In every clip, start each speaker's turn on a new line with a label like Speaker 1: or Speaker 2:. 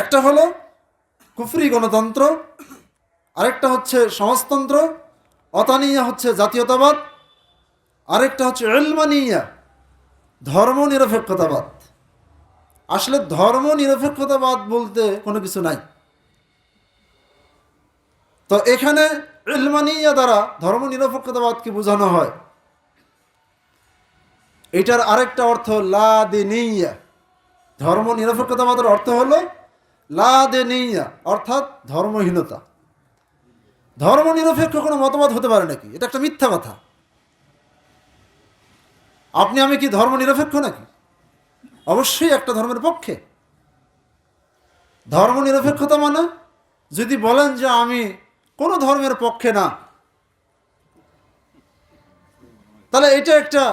Speaker 1: একটা হলো কুফরি গণতন্ত্র, আরেকটা হচ্ছে সমাজতন্ত্র, অতানিয়া হচ্ছে জাতীয়তাবাদ, আরেকটা হচ্ছে ইলমানিয়া ধর্ম নিরপেক্ষতাবাদ। আসলে ধর্ম নিরপেক্ষতাবাদ বলতে কোনো কিছু নাই। তো এখানে ইলমানিয়া দ্বারা ধর্ম নিরপেক্ষতাবাদকে বোঝানো হয়। এটার আরেকটা অর্থ লাদিনিয়া। ধর্ম নিরপেক্ষতাবাদের অর্থ হলো লাদিনিয়া, অর্থাৎ ধর্মহীনতা। ধর্ম নিরপেক্ষ কোনো মতবাদ হতে পারে নাকি? এটা একটা মিথ্যা কথা। আপনি আমি কি ধর্ম নিরপেক্ষ নাকি? অবশ্যই একটা ধর্মের পক্ষে। ধর্ম নিরপেক্ষতা মানে যদি বলেন যে আমি কোনো ধর্মের পক্ষে না, তাহলে এটা একটা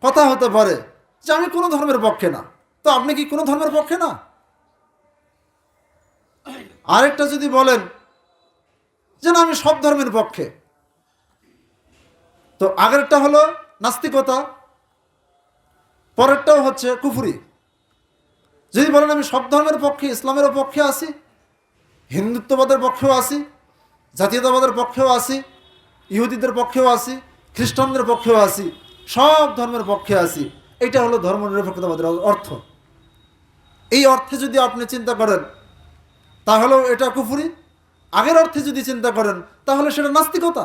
Speaker 1: কথা হতে পারে যে আমি কোনো ধর্মের পক্ষে না। তো আপনি কি কোনো ধর্মের পক্ষে না? আরেকটা যদি বলেন যে না আমি সব ধর্মের পক্ষে, তো আগেরটা হলো নাস্তিকতা, পরেরটাও হচ্ছে কুফরি। যদি বলেন আমি সব ধর্মের পক্ষে, ইসলামের পক্ষে আছি, হিন্দুত্ববাদের পক্ষেও আছি, জাতীয়তাবাদের পক্ষেও আছি, ইহুদিদের পক্ষেও আছি, খ্রিস্টানদের পক্ষেও আছি, সব ধর্মের পক্ষে আছি, এটা হলো ধর্ম নিরপেক্ষতাবাদের অর্থ। এই অর্থে যদি আপনি চিন্তা করেন তাহলেও এটা কুফরি। আগের অর্থে যদি চিন্তা করেন তাহলে সেটা নাস্তিকতা।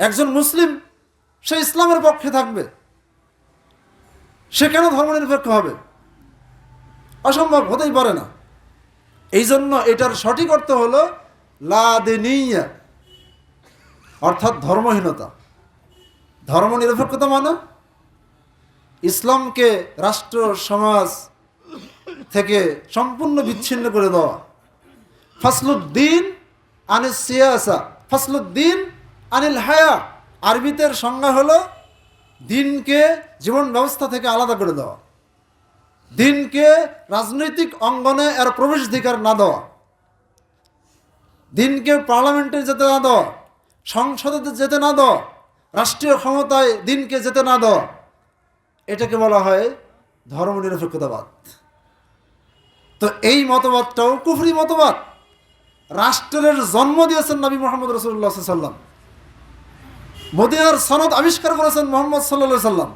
Speaker 1: একজন মুসলিম সে ইসলামের পক্ষে থাকবে, সে কেন ধর্মনিরপেক্ষ হবে? অসম্ভব, হতেই পারে না। এই জন্য এটার সঠিক অর্থ হলো লাদিনিয়া, অর্থাৎ ধর্মহীনতা। ধর্ম নিরপেক্ষতা মানে ইসলামকে রাষ্ট্র সমাজ থেকে সম্পূর্ণ বিচ্ছিন্ন করে দেওয়া। ফাসলুদ্দিন আনিল সিয়াসা, ফাসলুদ্দিন আনিল হায়া। আরবিতের সংজ্ঞা হলো দিনকে জীবন ব্যবস্থা থেকে আলাদা করে দেওয়া, দিনকে রাজনৈতিক অঙ্গনে এর প্রবেশাধিকার না দেওয়া, দিনকে পার্লামেন্টে যেতে না দেওয়া, সংসদে যেতে না দেওয়া, রাষ্ট্রীয় ক্ষমতায় দিনকে যেতে না দেওয়া, এটাকে বলা হয় ধর্মনিরপেক্ষতাবাদ। তো এই মতবাদটাও কুফরি মতবাদ। রাষ্ট্রের জন্ম দিয়েছেন নবী মুহাম্মদ রাসূলুল্লাহ সাল্লাল্লাহু আলাইহি ওয়াসাল্লাম, মদিনার সনদ আবিষ্কার করেছেন মুহাম্মদ সাল্লাল্লাহু আলাইহি ওয়াসাল্লাম।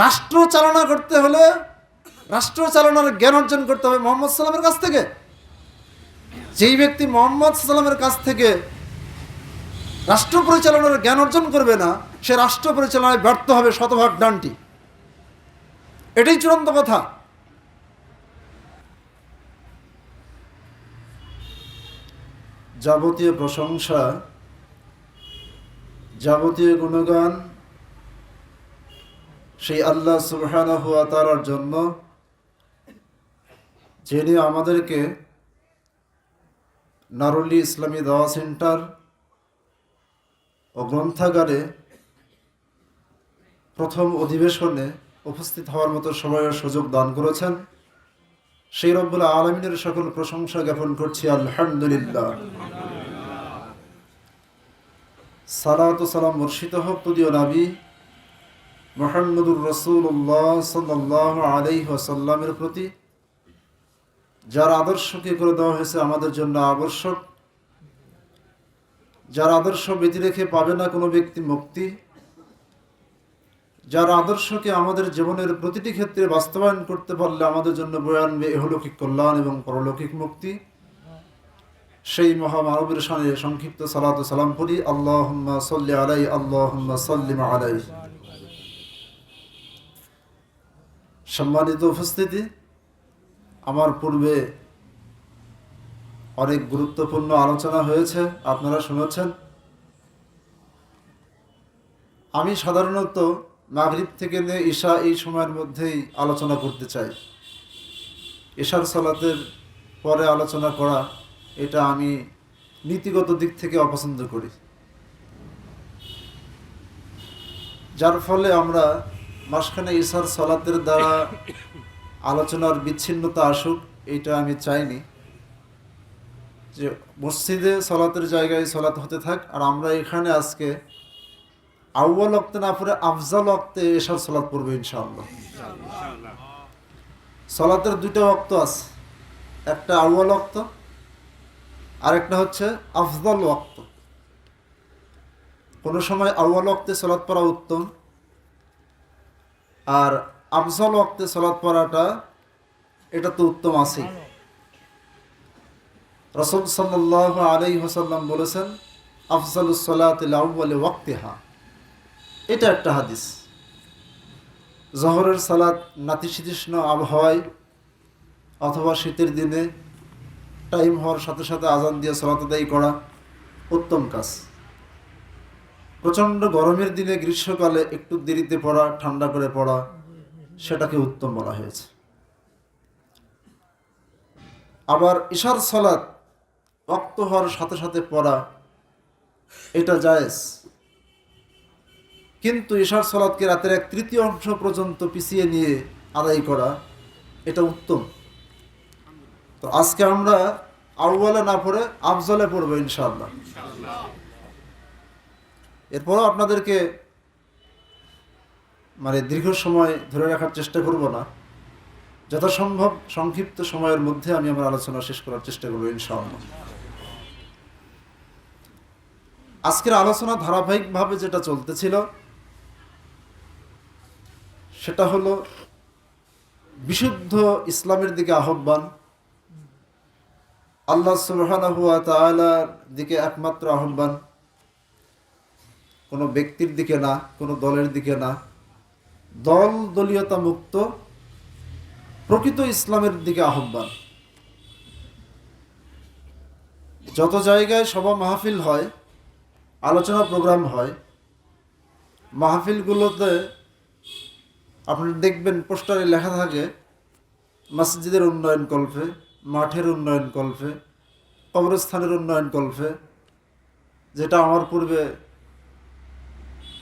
Speaker 1: রাষ্ট্র চালনা করতে হলে রাষ্ট্র চালনার জ্ঞান অর্জন করতে হবে মুহাম্মদ সাল্লামের কাছ থেকে। যেই ব্যক্তি মুহাম্মদ সাল্লামের কাছ থেকে রাষ্ট্র পরিচালনার জ্ঞান অর্জন করবে না, সে রাষ্ট্র পরিচালনায় ব্যর্থ হবে শতভাগ ডানটি। এটাই চূড়ান্ত কথা। যাবতীয় প্রশংসা, যাবতীয় গুণগান সেই আল্লাহ সুবহানাহু ওয়া তাআলার জন্য, যিনি আমাদেরকে নারুলি ইসলামী দাওয়া সেন্টার ও গ্রন্থাগারে প্রথম অধিবেশনে উপস্থিত হওয়ার মতো সময়ের সুযোগ দান করেছেন। সেই রব্বুল আলামিনের সকল প্রশংসা জ্ঞাপন করছি, আলহামদুলিল্লাহ। সালাত ও সালাম বর্ষিত হোক প্রিয় নবী মুহাম্মদুর রাসূলুল্লাহ সাল্লাল্লাহু আলাইহি ওয়াসাল্লামের প্রতি, যার আদর্শকে করে দেওয়া হয়েছে আমাদের জন্য আবশ্যক, যার আদর্শ ব্যতি রেখে পাবে না কোনো ব্যক্তি মুক্তি, যার আদর্শকে আমাদের জীবনের প্রতিটি ক্ষেত্রে বাস্তবায়ন করতে পারলে আমাদের জন্য বয়ে আনবে ইহলৌকিক কল্যাণ এবং পরলৌকিক মুক্তি, সেই মহামানবের শানে সংক্ষিপ্ত সালাত ও সালাম পড়ি। আল্লাহুম্মা সাল্লি আলাইহি, আল্লাহুম্মা সাল্লিম আলাইহি। সম্মানিত উপস্থিতি, আমার পূর্বে অনেক গুরুত্বপূর্ণ আলোচনা হয়েছে, আপনারা শুনেছেন। আমি সাধারণত মাগরিব থেকে নিয়ে ঈশা এই সময়ের মধ্যেই আলোচনা করতে চাই। ঈশার সালাতের পরে আলোচনা করা, এটা আমি নীতিগত দিক থেকে অপছন্দ করি। যার ফলে আমরা মাঝখানে ঈশার সালাতের দ্বারা আলোচনার বিচ্ছিন্নতা আসুক, এটা আমি চাইনি। যে মসজিদে সালাতের জায়গায় সালাত হতে থাক, আর আমরা এখানে আজকে আউয়াল ওয়াক্তে না পড়ে আফজাল ওয়াক্তে ঈশার সালাত পড়বো ইনশাআল্লাহ। সালাতের দুইটা ওয়াক্ত আছে, একটা আউয়াল ওয়াক্ত আর একটা হচ্ছে আফদল ওয়াক্ত। কোনো সময় আউয়াল ওয়াক্তে সালাত পড়া উত্তম, আর আফজল ওয়াক্তে সালাত পড়াটা এটা তো উত্তম আছে। রাসূল সাল্লাল্লাহু আলাইহি ওয়াসাল্লাম বলেছেন আফজালুস সালাতিল আউয়ালি ওয়াক্তিহা, এটা একটা হাদিস। জোহরের সালাত নাতিশীতোষ্ণ আবহাওয়ায় অথবা শীতের দিনে টাইম হওয়ার সাথে সাথে আজান দিয়ে সালাত আদায় করা উত্তম কাজ। প্রচণ্ড গরমের দিনে গ্রীষ্মকালে একটু দেরিতে পড়া, ঠান্ডা করে পড়া, সেটাকে উত্তম বলা হয়েছে। আবার ইশার সালাত ওয়াক্ত হওয়ার সাথে সাথে পড়া এটা জায়েজ, কিন্তু ইশার সালাতকে রাতের 1/3 পর্যন্ত পিছিয়ে নিয়ে আদায় করা এটা উত্তম। তো আজকে আমরা আউয়ালে না পড়ে আফজলে পড়বো ইনশাআল্লাহ। এরপরও আপনাদেরকে দীর্ঘ সময় ধরে রাখার চেষ্টা করব না, যথাসম্ভব সংক্ষিপ্ত সময়ের মধ্যে আমি আমার আলোচনা শেষ করার চেষ্টা করবো ইনশাআল্লাহ। আজকের আলোচনা ধারাবাহিকভাবে যেটা চলতেছিল সেটা হলো বিশুদ্ধ ইসলামের দিকে আহ্বান, আল্লাহ সুবহানাহু ওয়া তাআলার দিকে একমাত্র আহ্বান, কোনো ব্যক্তির দিকে না, কোনো দলের দিকে না, দল দলীয়তা মুক্ত প্রকৃত ইসলামের দিকে আহ্বান। যত জায়গায় সভা মাহফিল হয়, আলোচনা প্রোগ্রাম হয়, মাহফিলগুলোতে আপনি দেখবেন পোস্টারে লেখা থাকে মসজিদের উন্নয়ন কল্পে, মাঠের উন্নয়ন কল্পে, কবরস্থানের উন্নয়ন কল্পে, যেটা আমার পূর্বে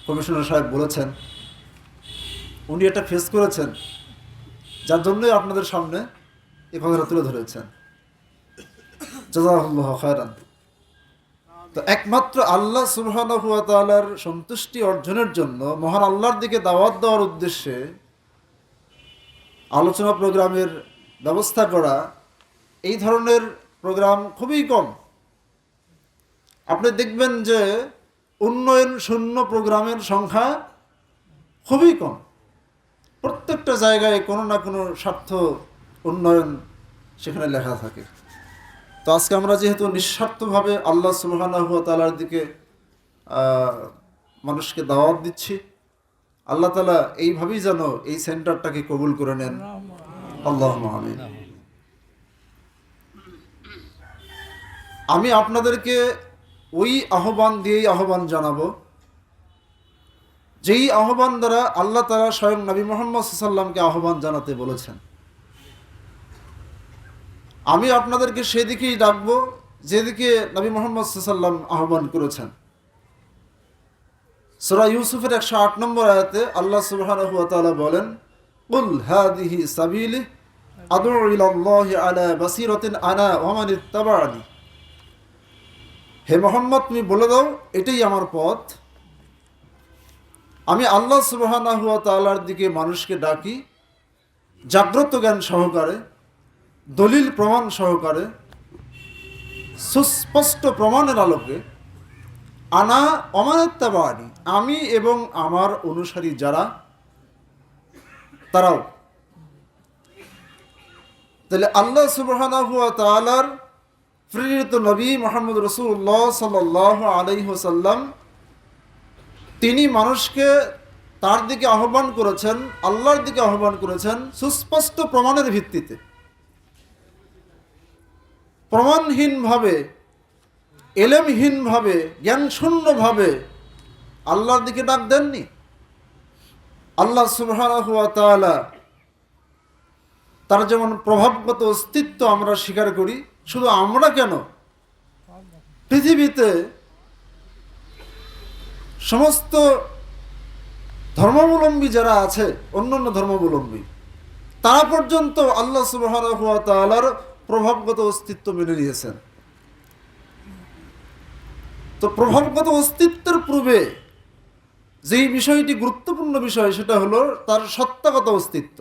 Speaker 1: কমিশনার সাহেব বলেছেন, উনি এটা ফেস করেছেন, যার জন্যই আপনাদের সামনে এই কথাটা তুলে ধরেছেন। জাযাকাল্লাহু খায়রান। তো একমাত্র আল্লাহ সুবহানাহু ওয়া তাআলার সন্তুষ্টি অর্জনের জন্য, মহান আল্লাহর দিকে দাওয়াত দেওয়ার উদ্দেশ্যে আলোচনা প্রোগ্রামের ব্যবস্থা করা, এই ধরনের প্রোগ্রাম খুবই কম। আপনি দেখবেন যে উন্নয়ন শূন্য প্রোগ্রামের সংখ্যা খুবই কম। প্রত্যেকটা জায়গায় কোনো না কোনো স্বার্থ উন্নয়ন সেখানে লেখা থাকে। তো আজকে আমরা যেহেতু নিঃস্বার্থভাবে আল্লাহ সুবহানাহু ওয়া তাআলার দিকে মানুষকে দাওয়াত দিচ্ছি, আল্লাহ তাআলা এইভাবেই যেন এই সেন্টারটাকে কবুল করে নেন, আল্লাহুম্মা আমিন। আমি আপনাদেরকে ওই আহ্বান দিয়েই আহ্বান জানাবো, যেই আহ্বান দ্বারা আল্লাহ তাআলা স্বয়ং নবী মুহাম্মদ সাল্লাল্লাহু আলাইহি ওয়াসাল্লামকে আহ্বান জানাতে বলেছেন। আমি আপনাদেরকে সেদিকেই ডাকবো যেদিকে নবী মুহাম্মদ সাল্লাল্লাহু আলাইহি ওয়াসাল্লাম আহ্বান করেছেন। সূরা ইউসুফের 108 নম্বর আয়াতে আল্লাহ সুবহানাহু ওয়া তাআলা বলেন, কুল হাদিহি সাবিলি আদউ ইলাল্লাহি আলা বাসীরাতিন আনা ওয়া মান ইত্তাবা'আনি। হে মুহাম্মদ, তুমি বলে দাও এটাই আমার পথ, আমি আল্লাহ সুবহানাহু ওয়া তাআলার দিকে মানুষকে ডাকি জাগ্রত জ্ঞান সহকারে, দলিল প্রমাণ সহকারে, সুস্পষ্ট প্রমাণের আলোকে। আনা অমানাত্তাবানি, আমি এবং আমার অনুসারী যারা তারাও। তাহলে আল্লাহ সুবহানাহু ওয়া তাআলার প্রেরিত নবী মুহাম্মদ রাসূলুল্লাহ সাল্লাল্লাহু আলাইহি ওয়াসাল্লাম, তিনি মানুষকে তার দিকে আহ্বান করেছেন, আল্লাহর দিকে আহ্বান করেছেন সুস্পষ্ট প্রমাণের ভিত্তিতে। প্রমাণহীনভাবে, এলেমহীনভাবে, জ্ঞানশূন্যভাবে আল্লাহর দিকে ডাক দেননি। আল্লাহ সুবহানাহু ওয়া তাআলা তার যেমন প্রভাবগত অস্তিত্ব আমরা স্বীকার করি, শুধু আমরা কেন, পৃথিবীতে সমস্ত ধর্মাবলম্বী যারা আছে, অন্যান্য ধর্মাবলম্বী, তারা পর্যন্ত আল্লাহ সুবহানাহু ওয়া তাআলার প্রভাবগত অস্তিত্ব মেনে নিয়েছেন। তো প্রভাবগত অস্তিত্বের পূর্বে যেই বিষয়টি গুরুত্বপূর্ণ বিষয়, সেটা হলো তার সত্তাগত অস্তিত্ব।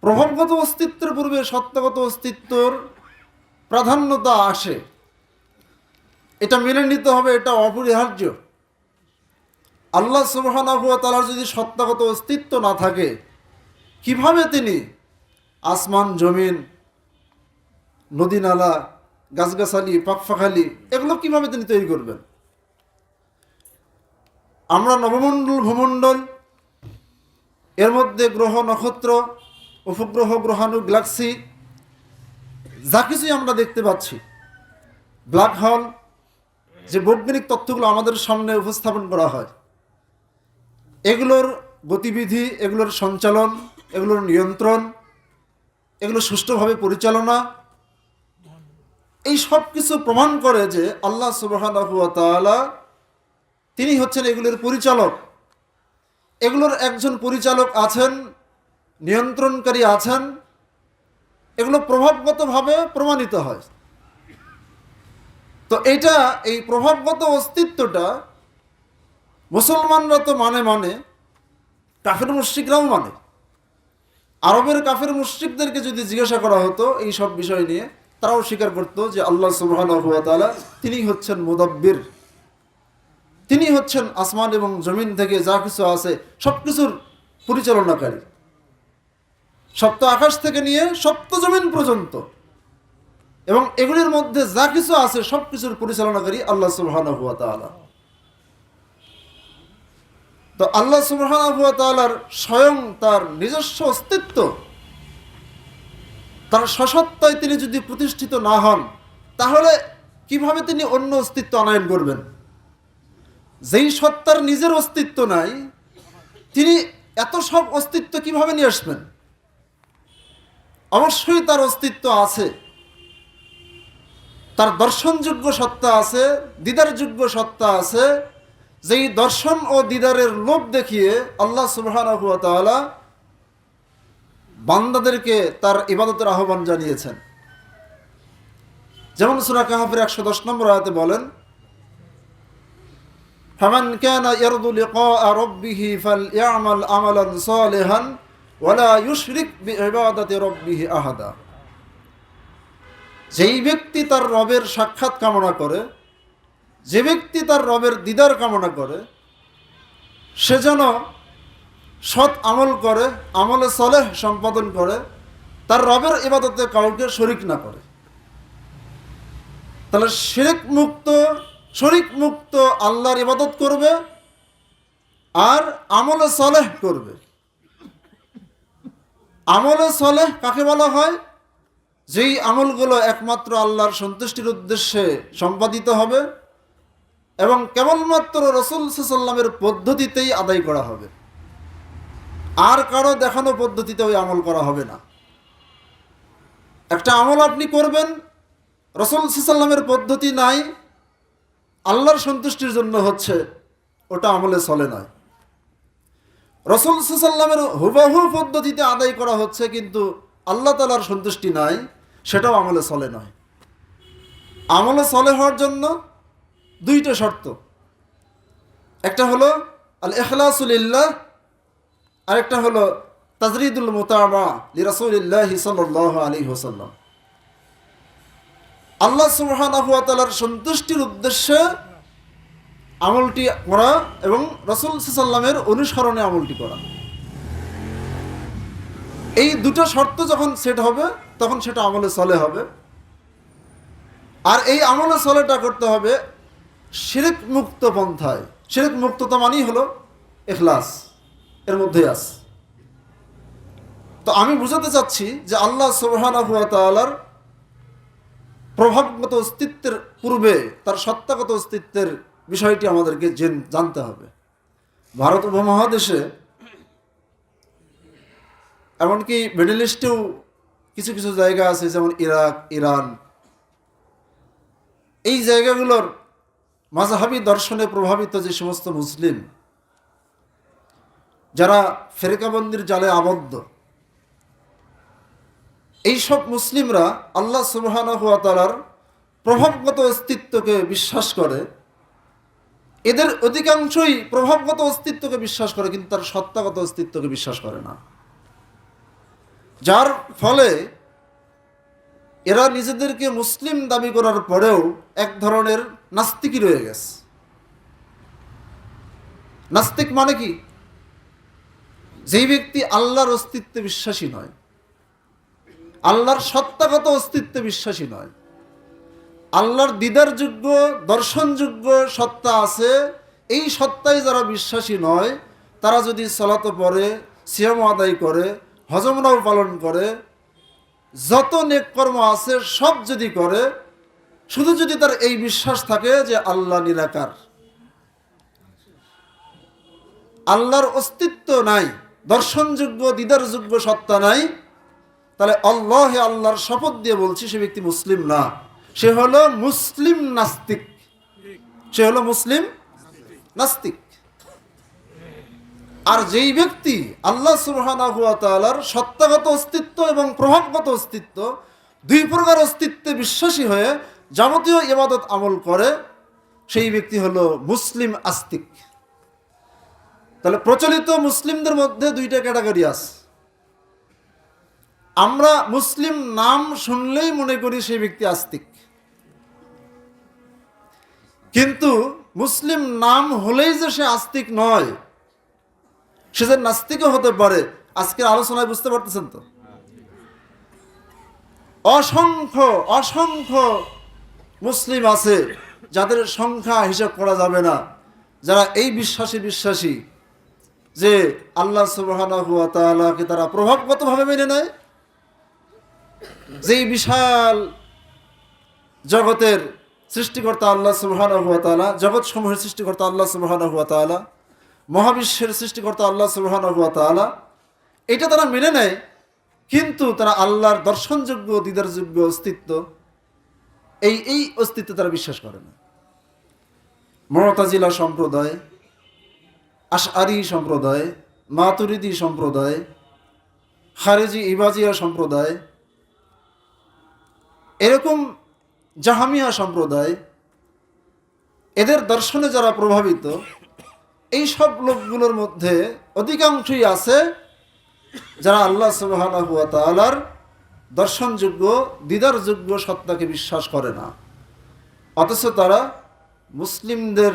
Speaker 1: প্রভাবগত অস্তিত্বের পূর্বে সত্তাগত অস্তিত্বর প্রাধান্যতা আসে, এটা মেনে নিতে হবে, এটা অপরিহার্য। আল্লাহ সুবহানাহু ওয়া তাআলার যদি সত্তাগত অস্তিত্ব না থাকে, কিভাবে তিনি আসমান, জমিন, নদী, নালা, গাছগাছালি, পাখপাখালি এগুলো কিভাবে তিনি তৈরি করবেন? আমরা নবমণ্ডল, ভূমণ্ডল, এর মধ্যে গ্রহ, নক্ষত্র, উপগ্রহ, গ্রহাণু, গ্যালাক্সি, যা কিছুই আমরা দেখতে পাচ্ছি, ব্ল্যাক হোল, যে বৈজ্ঞানিক তথ্যগুলো আমাদের সামনে উপস্থাপন করা হয়, এগুলোর গতিবিধি, এগুলোর সঞ্চালন, এগুলোর নিয়ন্ত্রণ, এগুলো সুষ্ঠুভাবে পরিচালনা, এই সব কিছু প্রমাণ করে যে আল্লাহ সুবহানাহু ওয়া তাআলা তিনি হচ্ছেন এগুলোর পরিচালক। এগুলোর একজন পরিচালক আছেন, নিয়ন্ত্রণকারী আছেন, এগুলো প্রভাবগতভাবে প্রমাণিত হয়। তো এই প্রভাবগত অস্তিত্বটা মুসলমানরা তো মানে, কাফের মুশরিকরাও মানে। আরবের কাফের মুশরিকদেরকে যদি জিজ্ঞাসা করা হতো এই সব বিষয় নিয়ে, তারাও স্বীকার করতো যে আল্লাহ সুবহানাহু ওয়া তাআলা তিনি হচ্ছেন মুদাব্বির, তিনি হচ্ছেন আসমান এবং জমিন থেকে যা কিছু আছে সব কিছুর পরিচালনাকারী, সপ্ত আকাশ থেকে নিয়ে সপ্ত জমিন পর্যন্ত, এবং এগুলির মধ্যে যা কিছু আছে সব কিছুর পরিচালনাকারী আল্লাহ সুবহানাহু ওয়া তাআলা। তো আল্লাহ সুবহানাহু ওয়া তাআলার স্বয়ং তার নিজস্ব অস্তিত্ব, তার সসত্তায় তিনি যদি প্রতিষ্ঠিত না হন, তাহলে কিভাবে তিনি অন্য অস্তিত্ব আনয়ন করবেন? যেই সত্তার নিজের অস্তিত্ব নাই, তিনি এত সব অস্তিত্ব কিভাবে নিয়ে আসবেন? অবশ্যই তার অস্তিত্ব আছে, তার দর্শনযোগ্য সত্তা আছে, দিদারযোগ্য সত্তা আছে, যেই দর্শন ও দিদারের লোভ দেখিয়ে আল্লাহ সুবহানাহু ওয়া তাআলা বান্দাদেরকে তার ইবাদতের আহ্বান জানিয়েছেন। যেমন সূরা কাহফের 110 নম্বর আয়াতে বলেন, ফামান কানা ইয়ারদু লিকাআ রাব্বিহি ফালইআমাল আমালান সালিহান ওয়ালা ইউশরিক বিইবাদাতি রাব্বিহি আহাদা। যেই ব্যক্তি তার রবের সাক্ষাৎ কামনা করে, যে ব্যক্তি তার রবের দিদার কামনা করে, সে যেন সৎ আমল করে, আমলে সলেহ সম্পাদন করে, তার রবের ইবাদতে কাউকে শরিক না করে। তাহলে শরিক মুক্ত আল্লাহর ইবাদত করবে আর আমলে সলেহ করবে। আমলে সলেহ কাকে বলা হয়? যেই আমলগুলো একমাত্র আল্লাহর সন্তুষ্টির উদ্দেশ্যে সম্পাদিত হবে এবং কেবলমাত্র রাসূল সাল্লাল্লাহু আলাইহি ওয়াসাল্লামের পদ্ধতিতেই আদায় করা হবে, আর কারো দেখানো পদ্ধতিতে ওই আমল করা হবে না। একটা আমল আপনি করবেন, রাসূল সাল্লাল্লাহু আলাইহি ওয়াসাল্লামের পদ্ধতি নাই, আল্লাহর সন্তুষ্টির জন্য হচ্ছে, ওটা আমলে চলে নয়। রাসূল সাল্লাল্লাহু আলাইহি ওয়াসাল্লামের হুবহু পদ্ধতিতে আদায় করা হচ্ছে কিন্তু আল্লাহ তাআলার সন্তুষ্টি নাই, সেটাও আমলে চলে নয়। আমলে চলে হওয়ার জন্য দুইটা শর্ত, একটা হলো আল ইখলাসু লিল্লাহ, আর একটা হলো তাজরিদুল মুতাবা লিরাসূলিল্লাহ সাল্লাল্লাহু আলাইহি ওয়াসাল্লাম। আল্লাহ সুবহানাহু ওয়া তাআলার সন্তুষ্টির উদ্দেশ্যে আমলটি করা এবং রাসূল সাল্লাল্লাহু আলাইহি ওয়াসাল্লামের অনুসরণে আমলটি করা, এই দুটো শর্ত যখন সেট হবে তখন সেটা আমলে চলে হবে। আর এই আমলে চলেটা করতে হবে শিরক মুক্ত পন্থায়। শিরক মুক্ততা মানেই হলো ইখলাস, এর মধ্যেই আছে। তো আমি বুঝাতে চাচ্ছি যে আল্লাহ সুবহানাহু ওয়া তাআলার প্রভাবগত অস্তিত্বের পূর্বে তার সত্তাগত অস্তিত্বের বিষয়টি আমাদেরকে জানতে হবে। ভারত উপমহাদেশে, এমনকি মিডল ইস্টেও কিছু কিছু জায়গা আছে, যেমন ইরাক, ইরান, এই জায়গাগুলোর মাযহাবী দর্শনে প্রভাবিত যে সমস্ত মুসলিম যারা ফেরকাবন্দির জালে আবদ্ধ, এইসব মুসলিমরা আল্লাহ সুবহানাহু ওয়া তাআলার প্রভাবগত অস্তিত্বকে বিশ্বাস করে। এদের অধিকাংশই প্রভাবগত অস্তিত্বকে বিশ্বাস করে কিন্তু তার সত্তাগত অস্তিত্বকে বিশ্বাস করে না। যার ফলে এরা নিজেদেরকে মুসলিম দাবি করার পরেও এক ধরনের নাস্তিকই রয়ে গেছে। নাস্তিক মানে কি? যেই ব্যক্তি আল্লাহর অস্তিত্বে বিশ্বাসী নয়, আল্লাহর সত্তাগত অস্তিত্বে বিশ্বাসী নয়, আল্লাহর দিদারযোগ্য দর্শনযোগ্য সত্তা আছে এই সত্তায় যারা বিশ্বাসী নয়, তারা যদি সালাত পড়ে, সিয়াম আদায় করে, হজমরাও পালন করে, যত নেক কর্ম আছে সব যদি করে, শুধু যদি তার এই বিশ্বাস থাকে যে আল্লাহ নিরাকার, আল্লাহর অস্তিত্ব নাই, দর্শনযোগ্য দিদারযোগ্য সত্তা নাই, তাহলে আল্লাহর শপথ দিয়ে বলছি সে ব্যক্তি মুসলিম না, সে হলো মুসলিম নাস্তিক। সে হলো মুসলিম নাস্তিক। আর যেই ব্যক্তি আল্লাহ সুবহানাহু ওয়া তাআলার সত্তাগত অস্তিত্ব এবং প্রভাবগত অস্তিত্ব দুই প্রকার অস্তিত্বে বিশ্বাসী হয়ে যাবতীয় ইবাদত আমল করে, সেই ব্যক্তি হলো মুসলিম আস্তিক। তাহলে প্রচলিত মুসলিমদের মধ্যে দুইটা ক্যাটাগরি আছে। আমরা মুসলিম নাম শুনলেই মনে করি সেই ব্যক্তি আস্তিক, কিন্তু মুসলিম নাম হলেই যে সে আস্তিক নয়, সে যে নাস্তিকও হতে পারে। আজকের আলোচনায় বুঝতে পারতেছেন তো? অসংখ্য অসংখ্য মুসলিম আছে যাদের সংখ্যা হিসাব করা যাবে না, যারা এই বিশ্বাসী যে আল্লাহ সুবহানাহু ওয়া তাআলাকে তারা প্রভাবগতভাবে মেনে নেয়, যেই বিশাল জগতের সৃষ্টিকর্তা আল্লাহ সুবহানাহু ওয়া তাআলা, জগৎ সমূহের সৃষ্টিকর্তা আল্লাহ সুবহানাহু ওয়া তাআলা, মহাবিশ্বের সৃষ্টিকর্তা আল্লাহ সুবহানাহু ওয়া তাআলা, এটা তারা মেনে নেয়, কিন্তু তারা আল্লাহর দর্শনযোগ্য দিদারযোগ্য অস্তিত্ব, এই অস্তিত্বে তারা বিশ্বাস করে না। মুতাজিলা সম্প্রদায়, আশআরি সম্প্রদায়, মাতুরিদি সম্প্রদায়, খারেজি ইবাজিয়া সম্প্রদায়, এরকম জাহামিয়া সম্প্রদায়, এদের দর্শনে যারা প্রভাবিত, এই সব লোকগুলোর মধ্যে অধিকাংশই আছে যারা আল্লাহ সুবহানাহু ওয়া তাআলার দর্শনযোগ্য দিদারযোগ্য সত্তাকে বিশ্বাস করে না, অথচ তারা মুসলিমদের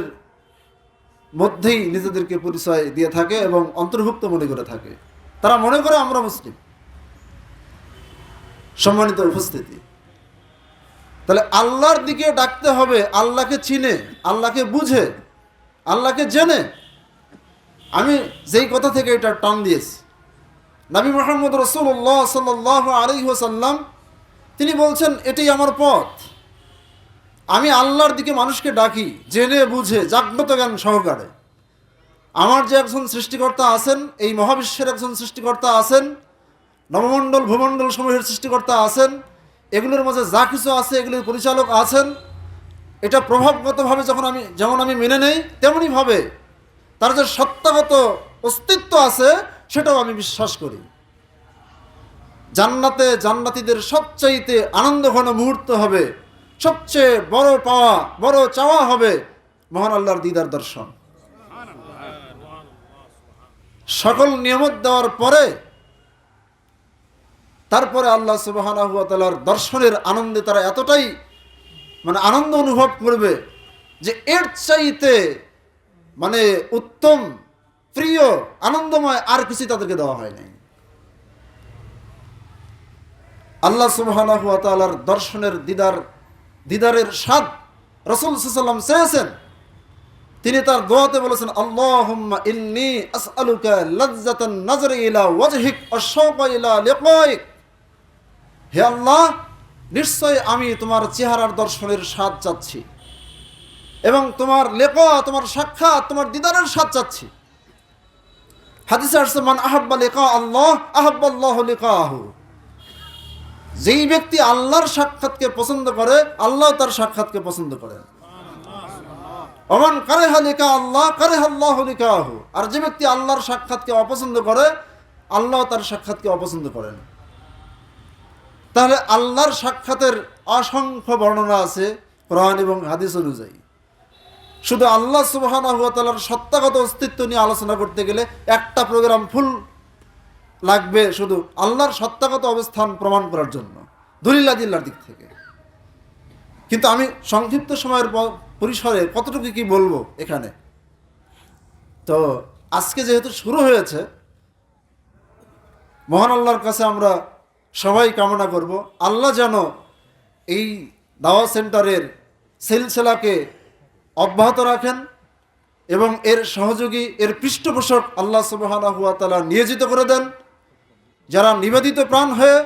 Speaker 1: মধ্যেই নিজেদেরকে পরিচয় দিয়ে থাকে এবং অন্তর্ভুক্ত মনে করে থাকে। তারা মনে করে আমরা মুসলিম। সম্মানিত উপস্থিতি, তাহলে আল্লাহর দিকে ডাকতে হবে, আল্লাহকে চিনে, আল্লাহকে বুঝে, আল্লাহকে জেনে। আমি যেই কথা থেকে এটা টান দিয়েছি, নবী মুহাম্মদ রাসূলুল্লাহ সাল্লাল্লাহু আলাইহি ওয়াসাল্লাম তিনি বলছেন, এটাই আমার পথ। আমি আল্লাহর দিকে মানুষকে ডাকি জেনে বুঝে জাগ্রত জ্ঞান সহকারে। আমার যে একজন সৃষ্টিকর্তা আছেন, এই মহাবিশ্বের একজন সৃষ্টিকর্তা আছেন, নবমণ্ডল ভূমণ্ডল সমূহের সৃষ্টিকর্তা আছেন, এগুলোর মাঝে যা কিছু আছে এগুলোর পরিচালক আছেন, এটা প্রভাবগতভাবে যেমন আমি মেনে নেই, তেমনিভাবে তার যে সত্তাগত অস্তিত্ব আছে সেটাও আমি বিশ্বাস করি। জান্নাতে জান্নাতীদের সবচাইতে আনন্দঘন মুহূর্ত হবে, সবচেয়ে বড় পাওয়া, বড় চাওয়া হবে মহান আল্লাহর দিদার দর্শন। সকল নিয়ামত দেওয়ার পরে তারপরে আল্লাহ সুবহানাহু ওয়া তাআলার দর্শনের আনন্দে তারা এতটাই আনন্দ অনুভব করবে যে এর চাইতে উত্তম, প্রিয়, আনন্দময় আর কিছু তাদেরকে দেওয়া হয় নাই। আল্লাহ সুবহানাহু ওয়া তাআলার দর্শনের দিদারের স্বাদ রাসূল সাল্লাল্লাহু আলাইহি ওয়াসাল্লাম চেয়েছেন। তিনি তার দোয়াতে বলেছেন, আল্লাহুম্মা ইন্নী আসআলুকা লাযযাতান নাজরি ইলা ওয়াজহিক ওয়া শাওকা ইলা লিকাইক। হে আল্লাহ, নিশ্চয় আমি তোমার চেহারার দর্শনের স্বাদ চাচ্ছি এবং তোমার লিকা, তোমার সাক্ষাৎ, তোমার দিদারের স্বাদ চাচ্ছি। হাদিসে আসছে, মান আহাব্বা লিকা আল্লাহ আহাব্বাল্লাহু লিকাহু। যেই ব্যক্তি আল্লাহর সাক্ষাৎকে পছন্দ করে, আল্লাহ তার সাক্ষাৎকে পছন্দ করেন। ওমান কারাহা লিকা আল্লাহ কারাহাল্লাহু লিকাহু। আর যে ব্যক্তি আল্লাহর সাক্ষাৎকে অপছন্দ করে, আল্লাহ তার সাক্ষাৎকে অপছন্দ করেন। তাহলে আল্লাহর সাক্ষাতের অসংখ্য বর্ণনা আছে কোরআন এবং হাদিস অনুযায়ী। শুধু আল্লাহ সুবহানাহু ওয়া তাআলার সত্তাগত অস্তিত্ব নিয়ে আলোচনা করতে গেলে একটা প্রোগ্রাম ফুল লাগবে শুধু আল্লাহর সত্তাগত অবস্থান প্রমাণ করার জন্য, দলিল আদিল্লার দিক থেকে। কিন্তু আমি সংক্ষিপ্ত সময়ের পরিসরে কতটুকু কি বলবো এখানে। তো আজকে যেহেতু শুরু হয়েছে, মহান আল্লাহর কাছে আমরা সবাই কামনা করব আল্লাহ যেন এই দাওয়া সেন্টারের সিলসিলাকে অব্যাহত রাখেন এবং এর সহযোগী, এর পৃষ্ঠপোষক আল্লাহ সুবহানাহু ওয়া তাআলা নিয়োজিত করে দেন, যারা নিবেদিত প্রাণ হয়ে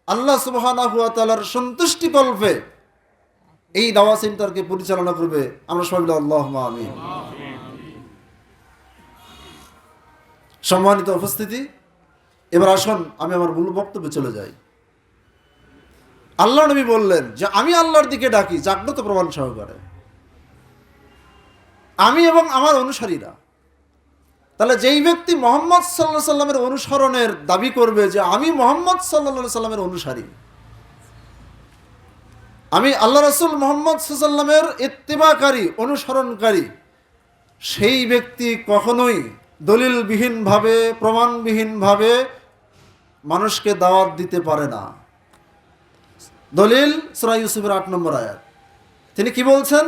Speaker 1: আল্লাহ সুবহানাহু ওয়া তাআলার সন্তুষ্টিকল্পে এই দাওয়া সেন্টারকে পরিচালনা করবে। আমরা সবাই বলি আল্লাহুম্মা আমিন। সম্মানিত উপস্থিতি, এবার আসুন আমি আমার মূল বক্তব্যে চলে যাই। আল্লাহ নবী বললেন যে আমি আল্লাহর দিকে ডাকি জাগ্রত প্রমাণ সহকারে, আমি এবং আমার অনুসারীরা। তাহলে যেই ব্যক্তি মুহাম্মদ সাল্লাল্লাহু আলাইহি সাল্লামের অনুসরণের দাবি করবে যে আমি মুহাম্মদ সাল্লাল্লাহু আলাইহি সাল্লামের অনুসারী, আমি আল্লাহ রাসূল মুহাম্মদ সাল্লাল্লাহু আলাইহি সাল্লামের ইত্তিবাকারী, অনুসরণকারী, সেই ব্যক্তি কখনোই দলিলবিহীনভাবে, প্রমাণবিহীনভাবে মানুষকে দাওয়াত দিতে পারে না। দলিল সূরা ইউসুফের ৮ নম্বর আয়াত। তিনি কি বলছেন?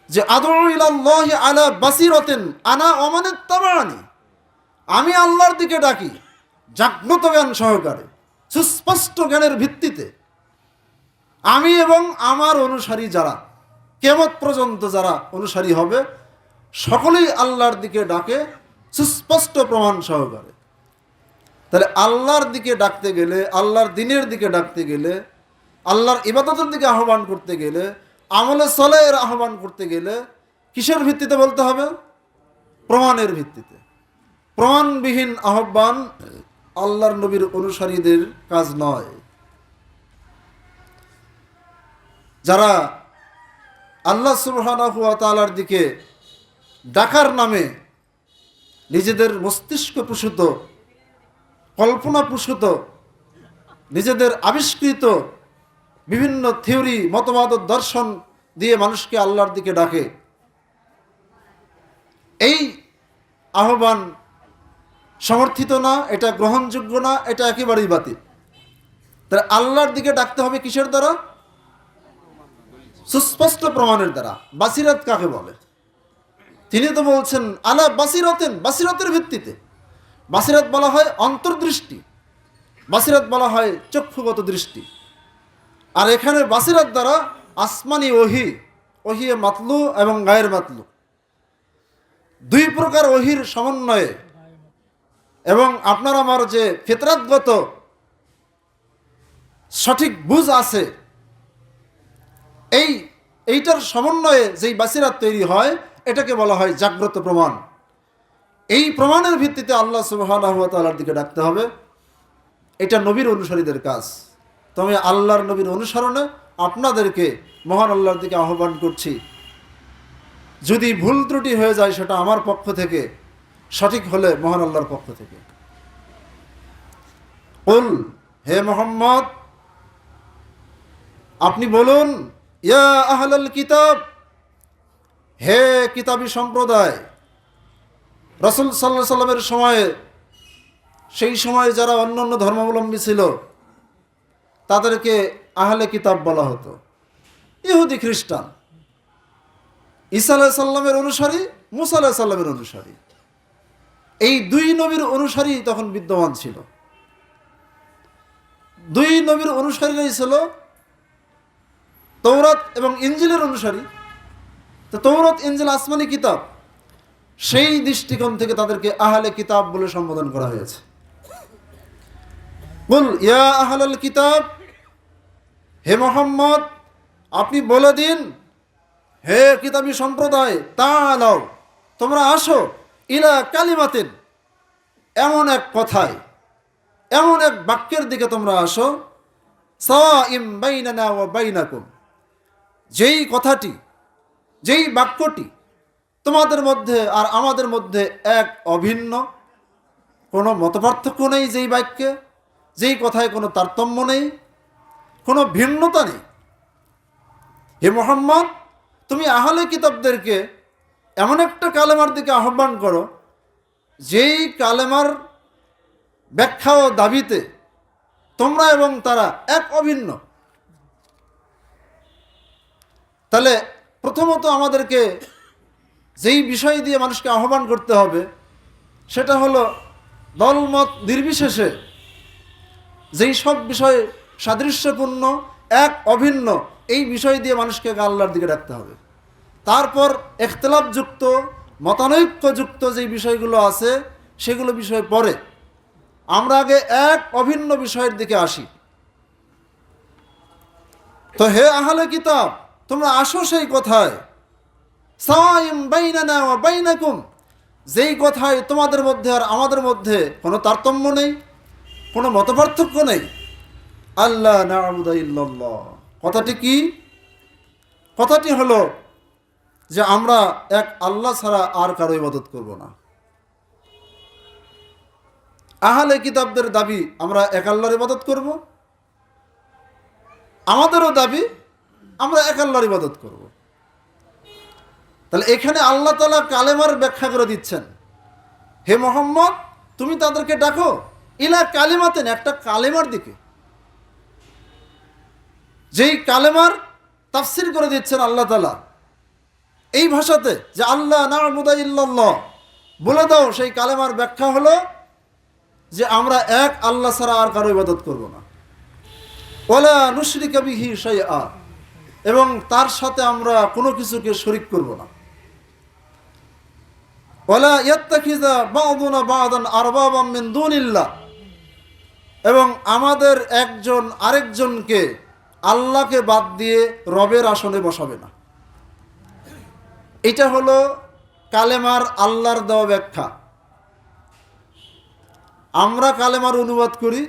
Speaker 1: যে আদউ ইলাল্লাহি আলা বাসিরাতিন আনা ওয়া মান ইত্তাবা'আনি, আমি আল্লাহর দিকে ডাকি জাগ্রত জ্ঞান সহকারে, সুস্পষ্ট জ্ঞানের ভিত্তিতে। আমি এবং আমার অনুসারী যারা, কিয়ামত পর্যন্ত যারা অনুসারী হবে, সকলেই আল্লাহর দিকে ডাকে সুস্পষ্ট প্রমাণ সহকারে। তাহলে আল্লাহর দিকে ডাকতে গেলে, আল্লাহর দ্বীনের দিকে ডাকতে গেলে, আল্লাহর ইবাদতের দিকে আহ্বান করতে গেলে, আমলে সালেহের আহ্বান করতে গেলে কিসের ভিত্তিতে বলতে হবে? প্রমাণের ভিত্তিতে। প্রমাণবিহীন আহ্বান আল্লাহর নবীর অনুসারীদের কাজ নয়। যারা আল্লাহ সুবহানাহু ওয়া তাআলার দিকে ডাকার নামে নিজেদের মস্তিষ্ক প্রসূত, কল্পনা প্রসূত, নিজেদের আবিষ্কৃত বিভিন্ন থিওরি, মতবাদ, দর্শন দিয়ে মানুষকে আল্লাহর দিকে ডাকে, এই আহ্বান সমর্থিত না, এটা গ্রহণযোগ্য না, এটা একেবারেই বাতিল। তাহলে আল্লাহর দিকে ডাকতে হবে কিসের দ্বারা? সুস্পষ্ট প্রমাণের দ্বারা। বাসিরাত কাকে বলে? তিনি তো বলছেন আলা বাসিরাতেন, বাসিরাতের ভিত্তিতে। বাসিরাত বলা হয় অন্তর্দৃষ্টি, বাসিরাত বলা হয় চক্ষুগত দৃষ্টি। আর এখানে বাসিরাত দ্বারা আসমানি ওহি, ওহিয়ে মাতলু এবং গায়ের মাতলু, দুই প্রকার ওহির সমন্বয়ে এবং আপনার আমার যে ফিতরাতগত সঠিক বুঝ আছে, এইটার সমন্বয়ে যেই বাসিরাত তৈরি হয়, এটাকে বলা হয় জাগ্রত প্রমাণ। এই প্রমাণের ভিত্তিতে আল্লাহ সুবহানাহু ওয়া তাআলার দিকে ডাকতে হবে। এটা নবীর অনুসারীদের কাজ। তবে আল্লাহর নবীর অনুসরণে আপনাদেরকে মহান আল্লাহর দিকে আহ্বান করছি। যদি ভুল ত্রুটি হয়ে যায় সেটা আমার পক্ষ থেকে, সঠিক হলে মহান আল্লাহর পক্ষ থেকে। কুল, হে মুহাম্মদ আপনি বলুন, ইয়া আহলাল কিতাব, হে কিতাবী সম্প্রদায়। রাসূল সাল্লাল্লাহু আলাইহি সাল্লামের সময়ে, সেই সময়ে যারা অন্যান্য ধর্মাবলম্বী ছিল তাদেরকে আহলে কিতাব বলা হতো, ইহুদি খ্রিস্টান। ঈসা আলাইহিস সালামের অনুসারী, মুসা আলাইহিস সালামের অনুসারী, এই দুই নবীর অনুসারী তখন বিদ্যমান ছিল। দুই নবীর অনুসারীরাই ছিল তৌরাত এবং ইনজিলের অনুসারী। তো তৌরাত ইনজিল আসমানি কিতাব, সেই দৃষ্টিকোণ থেকে তাদেরকে আহলে কিতাব বলে সম্বোধন করা হয়েছে। কুল ইয়া আহলাল কিতাব, হে মুহাম্মদ আপনি বলে দিন, হে কিতাবী সম্প্রদায়, তাআলাও তোমরা আসো, ইলা কালিমাতিন, এমন এক কথায়, এমন এক বাক্যের দিকে তোমরা আসো, সাওয়াইম বাইনানা ওয়া বাইনাকুম, যেই কথাটি, যেই বাক্যটি তোমাদের মধ্যে আর আমাদের মধ্যে এক অভিন্ন, কোনো মতপার্থক্য নেই, যেই বাক্যে, যেই কথায় কোনো তারতম্য নেই, কোনো ভিন্নতা নেই। হে মুহাম্মদ তুমি আহলে কিতাবদেরকে এমন একটা কালেমার দিকে আহ্বান করো, যেই কালেমার ব্যাখ্যা ও দাবিতে তোমরা এবং তারা এক অভিন্ন। তাহলে প্রথমত আমাদেরকে যেই বিষয় দিয়ে মানুষকে আহ্বান করতে হবে সেটা হলো দলমত নির্বিশেষে যেই সব বিষয় সাদৃশ্যপূর্ণ, এক অভিন্ন, এই বিষয় দিয়ে মানুষকে আল্লাহর দিকে ডাকতে হবে। তারপর ইখতিলাফযুক্ত, মতানৈক্যযুক্ত যেই বিষয়গুলো আছে সেগুলো বিষয় পরে, আমরা আগে এক অভিন্ন বিষয়ের দিকে আসি। তো হে আহলে কিতাব, তোমরা আসো সেই কথায়, সাওয়াইম বাইনানা ওয়া বাইনাকুম, যেই কথায় তোমাদের মধ্যে আর আমাদের মধ্যে কোনো তারতম্য নেই, কোনো মতপার্থক্য নেই। আল্লাহ না'বুদা ইল্লাল্লাহ, কথাটি কি? কথাটি হলো যে আমরা এক আল্লাহ ছাড়া আর কারো ইবাদত করব না। আহলে কিতাবদের দাবি আমরা এক আল্লাহর ইবাদত করব, আমাদেরও দাবি আমরা এক আল্লাহর ইবাদত করব। তাহলে এখানে আল্লাহ তাআলা কালেমার ব্যাখ্যা করে দিচ্ছেন, হে মুহাম্মদ তুমি তাদেরকে ডাকো ইলা কালিমাতেন, একটা কালেমার দিকে। যেই কালেমার তাফসীর করে দিচ্ছেন আল্লাহ তাআলা এই ভাষাতে যে আল্লাহ না'বুদা ইল্লাল্লাহ, বলে দাও সেই কালেমার ব্যাখ্যা হলো যে আমরা এক আল্লাহ ছাড়া আর কারো ইবাদত করব না। ওয়ালা নুশরিকা বিহি শাইআ, এবং তার সাথে আমরা কোনো কিছুকে শরীক করব না। ওয়ালা ইয়াত্তাখিযা বা'দুনা বা'দান আরবাবাম মিন দুনিল্লাহ, এবং আমাদের একজন আরেকজনকে আল্লাহকে বাদ দিয়ে রবের আসনে বসাবে না। এটা হলো কালেমার আল্লাহর দেওয়া ব্যাখ্যা। আমরা কালেমার অনুবাদ করি,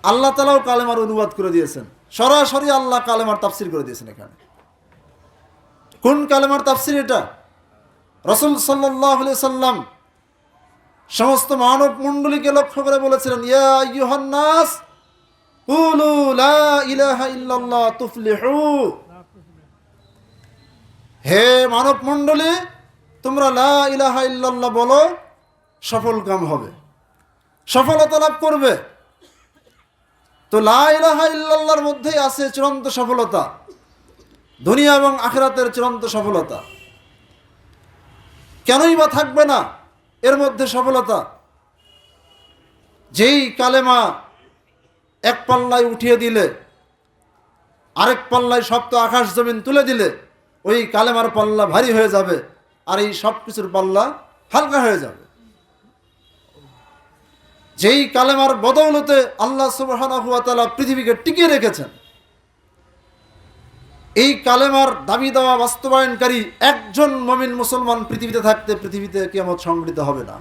Speaker 1: আল্লাহ তাআলাও কালেমার অনুবাদ করে দিয়েছেন। সরাসরি আল্লাহ কালেমার তাফসীর করে দিয়েছেন। এখানে কোন কালেমার তাফসীর? এটা রাসূল সাল্লাল্লাহু আলাইহি সাল্লাম সমস্ত মানব মণ্ডলীকে লক্ষ্য করে বলেছিলেন, ইয়া আইয়ুহান নাস কুলু লা ইলাহা ইল্লাল্লাহ তুফলিহু, হে মানব মণ্ডলী তোমরা লা ইলাহা ইল্লাল্লাহ বলো, সফল কাম হবে, সফলতা লাভ করবে। তো লা ইলাহা ইল্লাল্লাহর মধ্যেই আছে চূড়ান্ত সফলতা, দুনিয়া এবং আখিরাতের চূড়ান্ত সফলতা। কেনই বা থাকবে না এর মধ্যে সফলতা? যেই কালেমা এক পাল্লায় উঠিয়ে দিলে, আরেক পাল্লায় শক্ত আকাশ জমিন তুলে দিলে ওই কালেমার পাল্লা ভারী হয়ে যাবে, আর এই সব কিছুর পাল্লা হালকা হয়ে যাবে। যেই কালেমার বদৌলতে আল্লাহ সুবহানাহু ওয়া তাআলা পৃথিবীকে টিকিয়ে রেখেছেন, এই কালেমার দাবি দেওয়া বাস্তবায়নকারী একজন মুমিন মুসলমান পৃথিবীতে থাকতে পৃথিবীতে কিয়ামত সংঘটিত হবে না।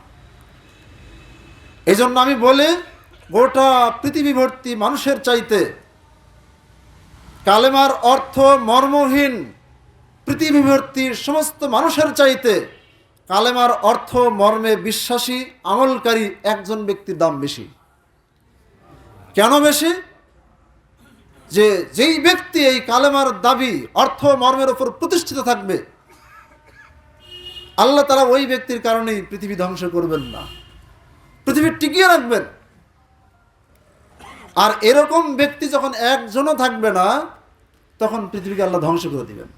Speaker 1: এই জন্য আমি বলি, গোটা পৃথিবী ভর্তি মানুষের চাইতে কালেমার অর্থ মর্মহীন পৃথিবী ভর্তি সমস্ত মানুষের চাইতে কালেমার অর্থ মর্মে বিশ্বাসী আমলকারী একজন ব্যক্তির দাম বেশি। কেন বেশি? যে যেই ব্যক্তি এই কালেমার দাবি অর্থ মর্মের উপর প্রতিষ্ঠিত থাকবে, আল্লাহ তাআলা ওই ব্যক্তির কারণেই পৃথিবী ধ্বংস করবেন না, পৃথিবী টিকিয়ে রাখবেন। আর এরকম ব্যক্তি যখন একজনও থাকবে না, তখন পৃথিবীকে আল্লাহ ধ্বংস করে দিবেন।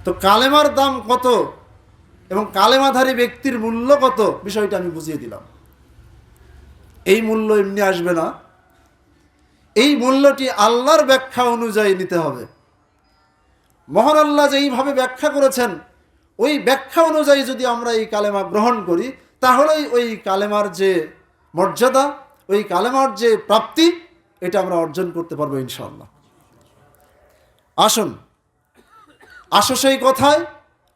Speaker 1: তো কালেমার দাম কত এবং কালেমাধারী ব্যক্তির মূল্য কত, বিষয়টা আমি বুঝিয়ে দিলাম। এই মূল্য এমনি আসবে না, এই মূল্যটি আল্লাহর ব্যাখ্যা অনুযায়ী নিতে হবে। মহান আল্লাহ যেইভাবে ব্যাখ্যা করেছেন, ওই ব্যাখ্যা অনুযায়ী যদি আমরা এই কালেমা গ্রহণ করি, তাহলেই ওই কালেমার যে মর্যাদা, ওই কালেমার যে প্রাপ্তি, এটা আমরা অর্জন করতে পারবো ইনশাআল্লাহ। আসুন, আসো সেই কথায়,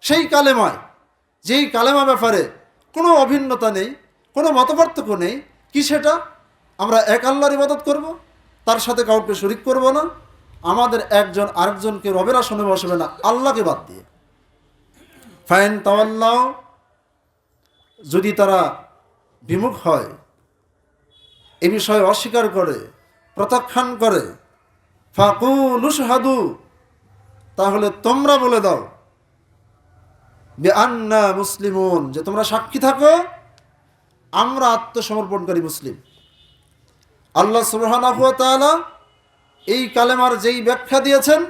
Speaker 1: সেই কালেমায়, যেই কালেমা ব্যাপারে কোনো অভিন্নতা নেই, কোনো মতপার্থক্য নেই। কি সেটা? আমরা এক আল্লাহর ইবাদত করব, তার সাথে কাউকে শরীক করব না, আমাদের একজন আরেকজনকে রবের আসনে বসাবে না আল্লাহকে বাদ দিয়ে। ফাইন তাওয়াল্লাহ, যদি তারা বিমুখ হয়, এ বিষয়ে অস্বীকার করে, প্রত্যাখ্যান করে, ফাকুলু শাহাদু, তাহলে তোমরা বলে দাও বিআন্না মুসলিমুন, যে তোমরা সাক্ষী থাকো আমরা আত্মসমর্পণকারী মুসলিম। আল্লাহ সুবহানাহু ওয়া তাআলা এই কালেমার যেই ব্যাখ্যা দিয়েছেন,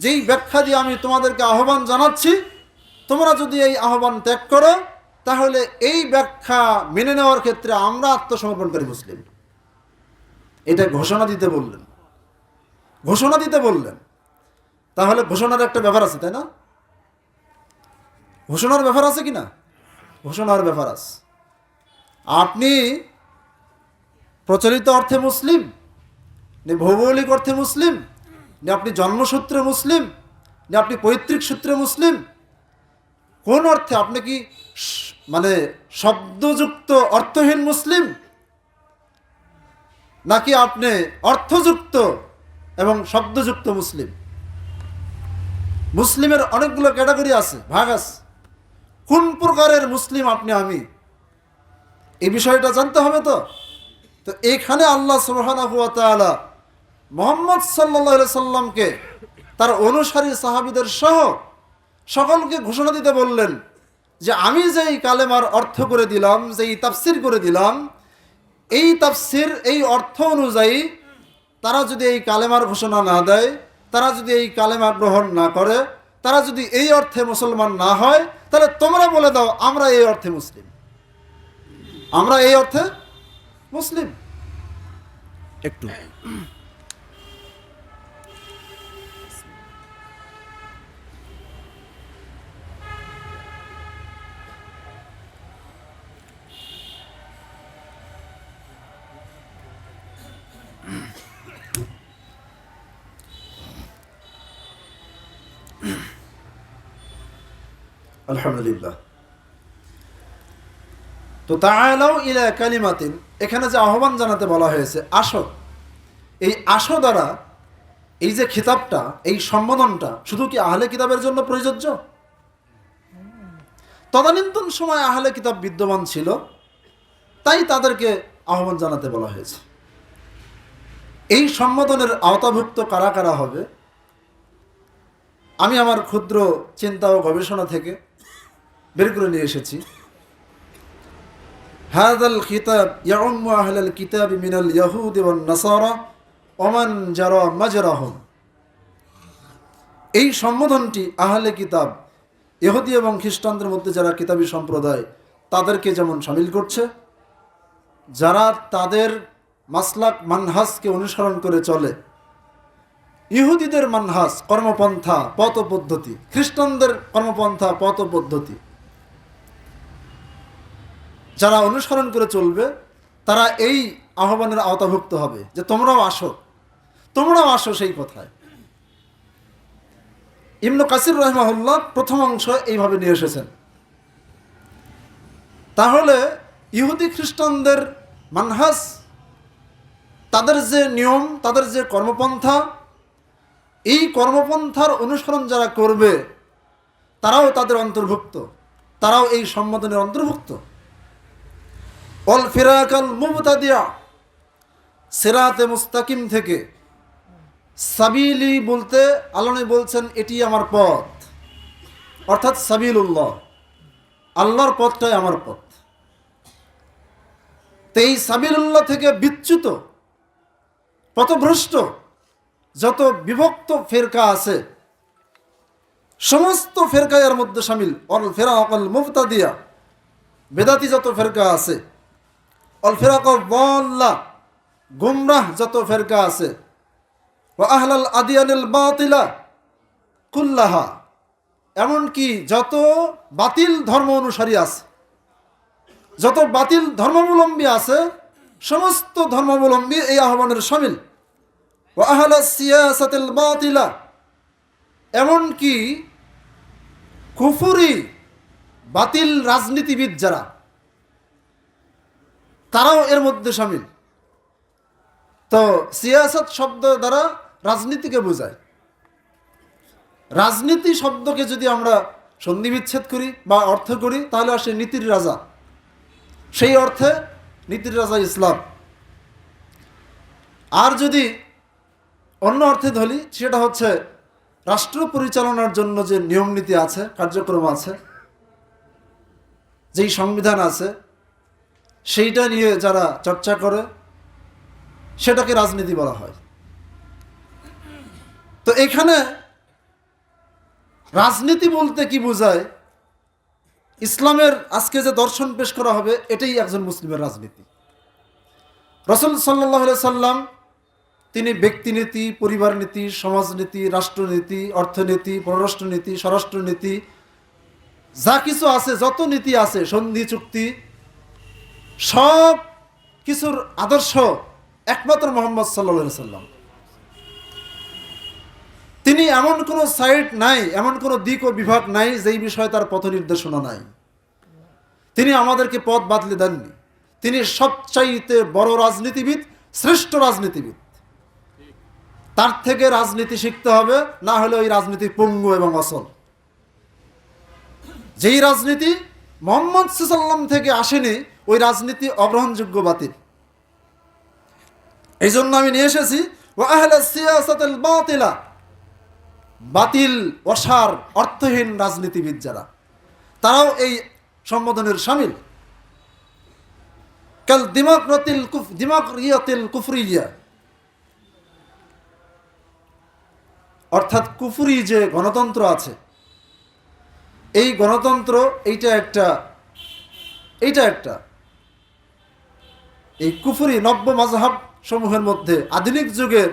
Speaker 1: যেই ব্যাখ্যা দিয়ে আমি তোমাদেরকে আহ্বান জানাচ্ছি, তোমরা যদি এই আহ্বান ত্যাগ করো তাহলে এই ব্যাখ্যা মেনে নেওয়ার ক্ষেত্রে আমরা আত্মসমর্পণকারী মুসলিম। এটা ঘোষণা দিতে বললেন, ঘোষণা দিতে বললেন। তাহলে ঘোষণার একটা ব্যাপার আছে, তাই না? ঘোষণার ব্যাপার আছে কি না? ঘোষণার ব্যাপার আছে। আপনি প্রচলিত অর্থে মুসলিম, না ভৌগোলিক অর্থে মুসলিম, না আপনি জন্মসূত্রে মুসলিম, না আপনি পৈতৃক সূত্রে মুসলিম, কোন অর্থে? আপনি কি মানে শব্দযুক্ত অর্থহীন মুসলিম, নাকি আপনি অর্থযুক্ত এবং শব্দযুক্ত মুসলিম? মুসলিমের অনেকগুলো ক্যাটাগরি আছে, ভাগ আছে। কোন প্রকারের মুসলিম আপনি, আমি, এই বিষয়টা জানতে হবে। তো এইখানে আল্লাহ সুবহানাহু ওয়া তাআলা মুহাম্মদ সাল্লাল্লাহু আলাইহি সাল্লামকে তার অনুসারী সাহাবীদের সহ সকলকে ঘোষণা দিতে বললেন যে আমি যেই কালেমার অর্থ করে দিলাম, যেই তাফসির করে দিলাম, এই তাফসির, এই অর্থ অনুযায়ী তারা যদি এই কালেমার ঘোষণা না দেয়, তারা যদি এই কালেমা গ্রহণ না করে, তারা যদি এই অর্থে মুসলমান না হয়, তাহলে তোমরা বলে দাও আমরা এই অর্থে মুসলিম, আমরা এই অর্থে মুসলিম। একটু আলহামদুলিল্লাহ। তো তাআলাউ ইলা কালিমাতিন, এখানে যে আহ্বান জানাতে বলা হয়েছে, আসো, এই আসো দ্বারা এই যে খিতাবটা, এই সম্বোধনটা শুধু কি আহলে কিতাবের জন্য প্রযোজ্য? তদানীন্তন সময় আহলে কিতাব বিদ্যমান ছিল, তাই তাদেরকে আহ্বান জানাতে বলা হয়েছে। এই সম্বোধনের আওতাভুক্ত কারা কারা হবে, আমি আমার ক্ষুদ্র চিন্তা ও গবেষণা থেকে বের করে নিয়ে এসেছি। হাযাল কিতাব ইয়াউম্মু আহলাল কিতাবি মিনাল ইয়াহুদি ওয়ান নাসারা ওয়া মান জারা মাজরাহুম। এই সম্বোধনটি আহলে কিতাব, ইহুদি এবং খ্রিস্টানদের মধ্যে যারা কিতাবী সম্প্রদায়, তাদেরকে যেমন শামিল করছে, যারা তাদের মাসলাক মানহাজকে অনুসরণ করে চলে, ইহুদিদের মানহাজ কর্মপন্থা পথ পদ্ধতি, খ্রিস্টানদের কর্মপন্থা পথ পদ্ধতি যারা অনুসরণ করে চলবে, তারা এই আহ্বানের আওতাভুক্ত হবে যে তোমরাও আসো, তোমরাও আসো সেই কথায়। ইবনে কাসির রাহিমাহুল্লাহ প্রথম অংশ এইভাবে নিয়ে এসেছেন। তাহলে ইহুদি খ্রিস্টানদের মানহাজ, তাদের যে নিয়ম, তাদের যে কর্মপন্থা, এই কর্মপন্থার অনুসরণ যারা করবে তারাও তাদের অন্তর্ভুক্ত, তারাও এই সম্বোধনের অন্তর্ভুক্ত। অল ফিরাকাল মুবতাদিয়া, সিরাতে মুস্তাকিম থেকে, সাবিলি বলতে আল্লাহ বলছেন এটি আমার পথ, অর্থাৎ সাবিলুল্লাহ, আল্লাহর পথটাই আমার পথ। তো এই সাবিলুল্লাহ থেকে বিচ্যুত, পথভ্রষ্ট যত বিভক্ত ফেরকা আছে, সমস্ত ফেরকা এর মধ্যে শামিল। অল ফিরাকাল মুবতাদিয়া, বেদাতি যত ফেরকা আছে, অল ফিরাকাল দাল্লাহ, গুমরাহ যত ফেরকা আছে, ওয়া আহলাল আদিয়ানিল বাতিলা কুল্লাহা, এমনকি যত বাতিল ধর্ম অনুসারী আছে, যত বাতিল ধর্মাবলম্বী আছে, সমস্ত ধর্মাবলম্বী এই আহ্বানের শামিল। ওয়া আহলাস সিয়াসাতিল বাতিলা, এমনকি কুফরি বাতিল রাজনীতিবিদ যারা, তারাও এর মধ্যে শামিল। তো সিয়াসত শব্দ দ্বারা রাজনীতিকে বোঝায়। রাজনীতি শব্দকে যদি আমরা সন্ধিবিচ্ছেদ করি বা অর্থ করি, তাহলে আসে নীতির রাজা। সেই অর্থে নীতির রাজা ইসলাম। আর যদি অন্য অর্থে ধরি, সেটা হচ্ছে রাষ্ট্র পরিচালনার জন্য যে নিয়ম নীতি আছে, কার্যক্রম আছে, যেই সংবিধান আছে, সেইটা নিয়ে যারা চর্চা করে সেটাকে রাজনীতি বলা হয়। তো এখানে রাজনীতি বলতে কি বোঝায়, ইসলামের আজকে যে দর্শন পেশ করা হবে এটাই একজন মুসলিমের রাজনীতি। রাসূল সাল্লাল্লাহু আলাইহি সাল্লাম তিনি ব্যক্তিনীতি, পরিবার নীতি, সমাজনীতি, রাষ্ট্রনীতি, অর্থনীতি, পররাষ্ট্রনীতি, স্বরাষ্ট্রনীতি, যা কিছু আছে, যত নীতি আছে, সন্ধি চুক্তি, সব কিছুর আদর্শ একমাত্র মুহাম্মদ সাল্লাল্লাহু আলাইহি সাল্লাম। তিনি এমন কোনো সাইড নাই, এমন কোনো দিক ও বিভাগ নাই যেই বিষয়ে তার পথ নির্দেশনা নাই। তিনি আমাদেরকে পথ বাতলে দেননি। তিনি সবচাইতে বড় রাজনীতিবিদ, শ্রেষ্ঠ রাজনীতিবিদ। তার থেকে রাজনীতি শিখতে হবে, না হলে ওই রাজনীতি পঙ্গু এবং অসল। যেই রাজনীতি মুহাম্মদ সাল্লাল্লাহু আলাইহি সাল্লাম থেকে আসেনি ওই রাজনীতি অগ্রহণযোগ্য, বাতিল। এই জন্য আমি নিয়ে এসেছি ওয়া আহলাস সিয়াসাতিল বাতিলা, বাতিল, অসার, অর্থহীন রাজনীতিবিদ যারা, তারাও এই সম্বোধনের শামিল। কাল দিমাকরিয়াতিল কুফরিয়া, অর্থাৎ কুফরি যে গণতন্ত্র আছে, এই গণতন্ত্র এইটা একটা এই কুফরি নব্য মাযহাব সমূহের মধ্যে আধুনিক যুগের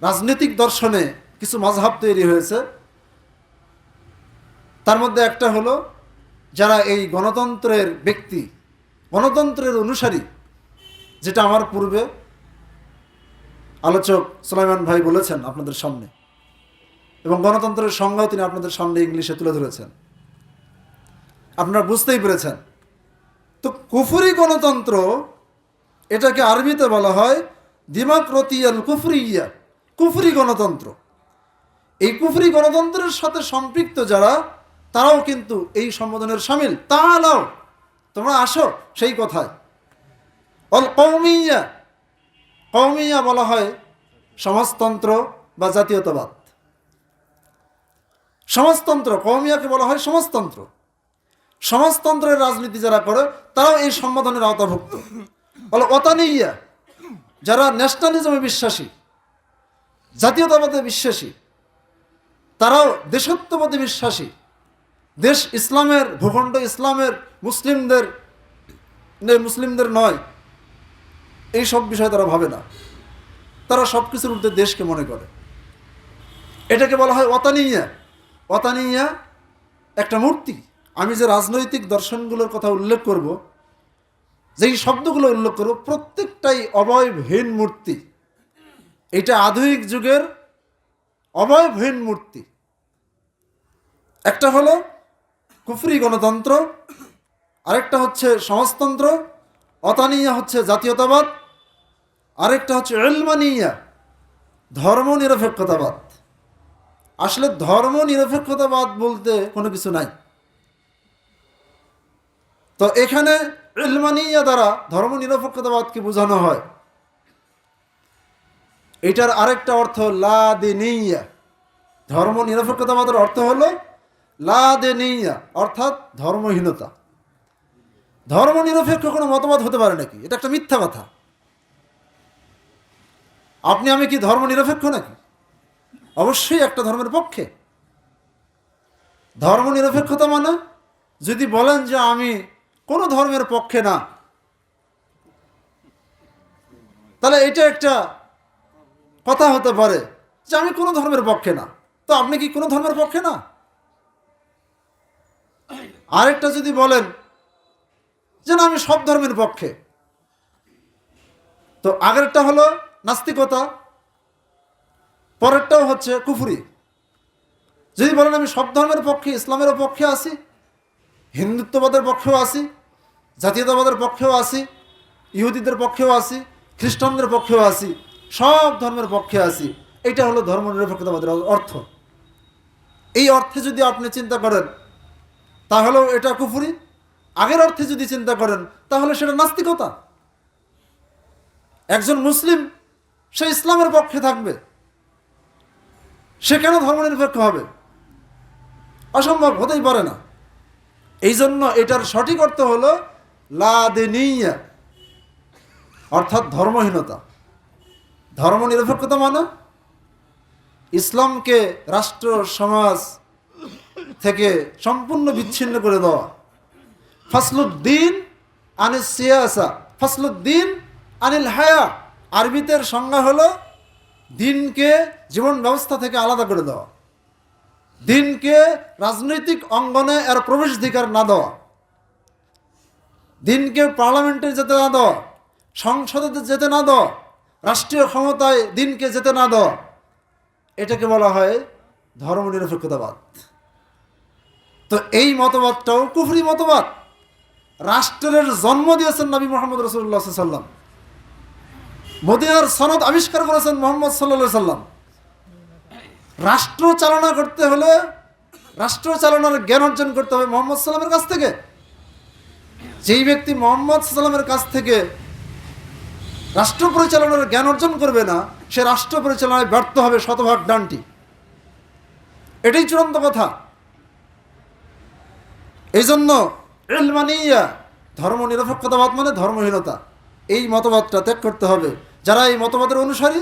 Speaker 1: রাজনৈতিক দর্শনে কিছু মাযহাব তৈরি হয়েছে। তার মধ্যে একটা হলো যারা এই গণতন্ত্রের ব্যক্তি, গণতন্ত্রের অনুসারী, যেটা আমার পূর্বে আলোচক সুলাইমান ভাই বলেছেন আপনাদের সামনে, এবং গণতন্ত্রের সংজ্ঞাও তিনি আপনাদের সামনে ইংলিশে তুলে ধরেছেন, আপনারা বুঝতেই পেরেছেন। তো কুফরি গণতন্ত্র, এটাকে আরবিতে বলা হয় দিমাকরিয়াল কুফরিয়া, কুফরি গণতন্ত্র। এই কুফরি গণতন্ত্রের সাথে সম্পৃক্ত যারা, তারাও কিন্তু এই সম্বোধনের শামিল। তাআলাও, তোমরা আসো সেই কথায়। অল কওমিয়া, কওমিয়া বলা হয় সমাজতন্ত্র বা জাতীয়তাবাদ। সমাজতন্ত্র, কওমিয়াকে বলা হয় সমাজতন্ত্র। সমাজতন্ত্রের রাজনীতি যারা করে তারাও এই সম্বোধনের আওতাভুক্ত। বলো ওয়াতানিয়া, যারা ন্যাশনালিজমে বিশ্বাসী, জাতীয়তাবাদে বিশ্বাসী, তারাও দেশত্ববাদে বিশ্বাসী। দেশ ইসলামের, ভূখণ্ড ইসলামের, মুসলিমদের নয়, এই সব বিষয়ে তারা ভাবে না। তারা সব কিছুর ঊর্ধ্বে দেশকে মনে করে। এটাকে বলা হয় ওয়াতানিয়া। ওয়াতানিয়া একটা মূর্তি। আমি যে রাজনৈতিক দর্শনগুলোর কথা উল্লেখ করব, যেই শব্দগুলো উল্লেখ করব, প্রত্যেকটাই অবয়বহীন মূর্তি। এটা আধুনিক যুগের অবয়বহীন মূর্তি। একটা হলো কুফরি গণতন্ত্র, আরেকটা হচ্ছে সমাজতন্ত্র, ওয়াতানিয়া হচ্ছে জাতীয়তাবাদ, আরেকটা হচ্ছে ইলমানিয়া, ধর্মনিরপেক্ষতাবাদ। আসলে ধর্মনিরপেক্ষতাবাদ বলতে কোনো কিছু নাই। তো এখানে ইলমানিয়া দ্বারা ধর্মনিরপেক্ষতাবাদকে বোঝানো হয়। এটার আরেকটা অর্থ লাদিনিয়া। ধর্মনিরপেক্ষতাবাদের অর্থ হলো লাদিনিয়া, অর্থাৎ ধর্মহীনতা। ধর্মনিরপেক্ষ কোনো মতবাদ হতে পারে নাকি? এটা একটা মিথ্যা কথা। আপনি আমি কি ধর্মনিরপেক্ষ নাকি? অবশ্যই একটা ধর্মের পক্ষে। ধর্মনিরপেক্ষতা মানে যদি বলেন যে আমি কোনো ধর্মের পক্ষে না, তাহলে এটা একটা কথা হতে পারে যে আমি কোনো ধর্মের পক্ষে না। তো আপনি কি কোনো ধর্মের পক্ষে না? আরেকটা যদি বলেন যে না আমি সব ধর্মের পক্ষে, তো আগেরটা হলো নাস্তিকতা, পরেরটাও হচ্ছে কুফরি। যদি বলেন আমি সব ধর্মের পক্ষে, ইসলামের পক্ষে আছি, হিন্দুত্ববাদের পক্ষেও আছি, জাতীয়তাবাদের পক্ষেও আছি, ইহুদিদের পক্ষেও আছি, খ্রিস্টানদের পক্ষেও আছি, সব ধর্মের পক্ষে আছি, এটা হলো ধর্মনিরপেক্ষতাবাদের অর্থ। এই অর্থে যদি আপনি চিন্তা করেন তাহলেও এটা কুফরি। আগের অর্থে যদি চিন্তা করেন তাহলে সেটা নাস্তিকতা। একজন মুসলিম সে ইসলামের পক্ষে থাকবে, সে কেন ধর্মনিরপেক্ষ হবে? অসম্ভব, হতেই পারে না। এই জন্য এটার সঠিক অর্থ হলো লা দিনিয়া, অর্থাৎ ধর্মহীনতা। ধর্মনিরপেক্ষতা মানে ইসলামকে রাষ্ট্র সমাজ থেকে সম্পূর্ণ বিচ্ছিন্ন করে দেওয়া। ফাসলুদ্দিন আনিল সিয়াসা, ফাসলুদ্দিন আনিল হায়া, আরবিতের সংজ্ঞা হলো দিনকে জীবন ব্যবস্থা থেকে আলাদা করে দেওয়া, দিনকে রাজনৈতিক অঙ্গনে এর প্রবেশাধিকার না দেওয়া, দিনকে পার্লামেন্টে যেতে না দেওয়া, সংসদে যেতে না দেওয়া, রাষ্ট্রীয় ক্ষমতায় দিনকে যেতে না দেওয়া, এটাকে বলা হয় ধর্মনিরপেক্ষতাবাদ। তো এই মতবাদটাও কুফরি মতবাদ। রাষ্ট্রের জন্ম দিয়েছেন নবী মুহাম্মদ রাসূলুল্লাহ সাল্লাল্লাহু আলাইহি ওয়াসাল্লাম, মদিনার সনদ আবিষ্কার করেছেন মুহাম্মদ সাল্লাল্লাহু আলাইহি ওয়াসাল্লাম। রাষ্ট্র চালনা করতে হলে রাষ্ট্র চালনার জ্ঞান অর্জন করতে হবে মুহাম্মদ সাল্লামের কাছ থেকে। যেই ব্যক্তি মুহাম্মদ সাল্লামের কাছ থেকে রাষ্ট্র পরিচালনার জ্ঞান অর্জন করবে না, সে রাষ্ট্র পরিচালনায় ব্যর্থ হবে শতভাগ ডানটি। এটাই চূড়ান্ত কথা। এই জন্য ইলমানিয়া, ধর্মনিরপেক্ষতাবাদ মানে ধর্মহীনতা, এই মতবাদটা ত্যাগ করতে হবে। যারা এই মতবাদের অনুসারী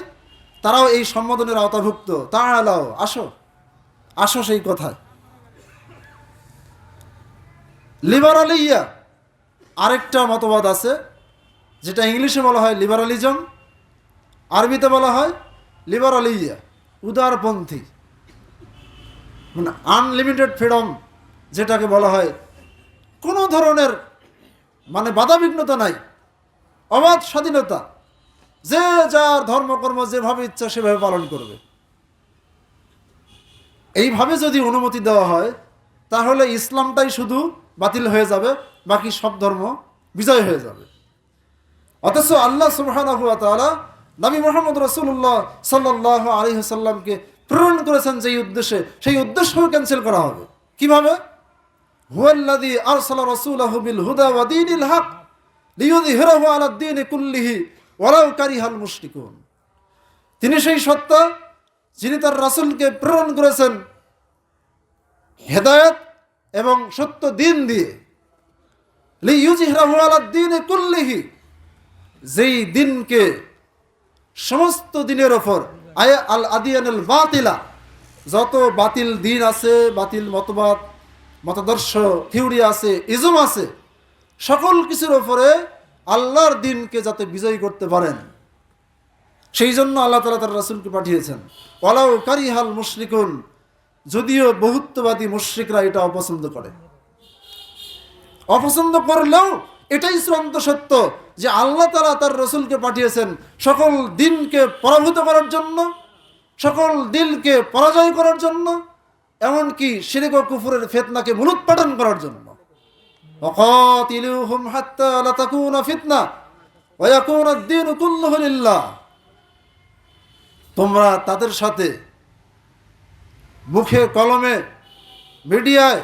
Speaker 1: তারাও এই সম্বোধনের আওতাভুক্ত। তাআলাও, আসো আসো সেই কথায়। লিবারালিয়া, আরেকটা মতবাদ আছে যেটা ইংলিশে বলা হয় লিবারালিজম, আরবিতে বলা হয় লিবারালিয়া, উদারপন্থী, মানে আনলিমিটেড ফ্রিডম, যেটাকে বলা হয় কোনো ধরনের মানে বাধাবিঘ্নতা নাই, অবাধ স্বাধীনতা, যে যার ধর্মকর্ম যেভাবে ইচ্ছা সেভাবে পালন করবে। এইভাবে যদি অনুমতি দেওয়া হয় তাহলে ইসলামটাই শুধু বাতিল হয়ে যাবে, বাকি সব ধর্ম বিজয় হয়ে যাবে। অথচ আল্লাহ সুবহানাহু ওয়া তাআলা নবী মুহাম্মদ রাসূলুল্লাহ সাল্লাল্লাহু আলাইহি ওয়াসাল্লামকে প্রেরণ করেছেন যেই উদ্দেশ্যে, সেই উদ্দেশ্যও ক্যান্সেল করা হবে। কিভাবে? হুয়াল্লাযী আরসালা রাসূলাহু বিল হুদা ওয়া দীনিল হক লিইয়ুযহিরাহু আলাদ দীনি কুল্লিহি ওয়ালাউ কারিহাল মুশরিকুন। তিনি সেই সত্তা যিনি তার রাসূলকে প্রেরণ করেছেন হেদায়েত এবং সত্য দিন দিয়ে, লিইয়ুযহিরাহু আলাদ দীনি কুল্লিহি, যেই দিনকে সমস্ত দিনের ওপর, আয়া আল আদিয়ানুল বাতিলা, যত বাতিল দিন আছে, বাতিল মতবাদ, মতাদর্শ, থিওরি আছে, ইজম আছে, সকল কিছুর ওপরে আল্লাহর দিনকে যাতে বিজয়ী করতে পারেন, সেই জন্য আল্লাহ তাআলা তার রাসূলকে পাঠিয়েছেন। ওয়ালাউ কারিহাল মুশরিকুন, যদিও বহুত্ববাদী মুশরিকরা এটা অপছন্দ করে, অপছন্দ করলেও এটাই চূড়ান্ত সত্য যে আল্লাহ তাআলা তার রাসূলকে পাঠিয়েছেন সকল দিনকে পরাভূত করার জন্য, সকল দিনকে পরাজয় করার জন্য, এমনকি শিরক ও কুফরের ফিতনাকে মূলোৎপাটন করার জন্য। ওয়াকাতিলুহুম হাত্তা লা তাকুনা ফিতনা ওয়া ইয়াকুনা আদ-দীনু কুল্লুহু লিল্লাহ, তোমরা তাদের সাথে মুখে কলমে মিডিয়ায়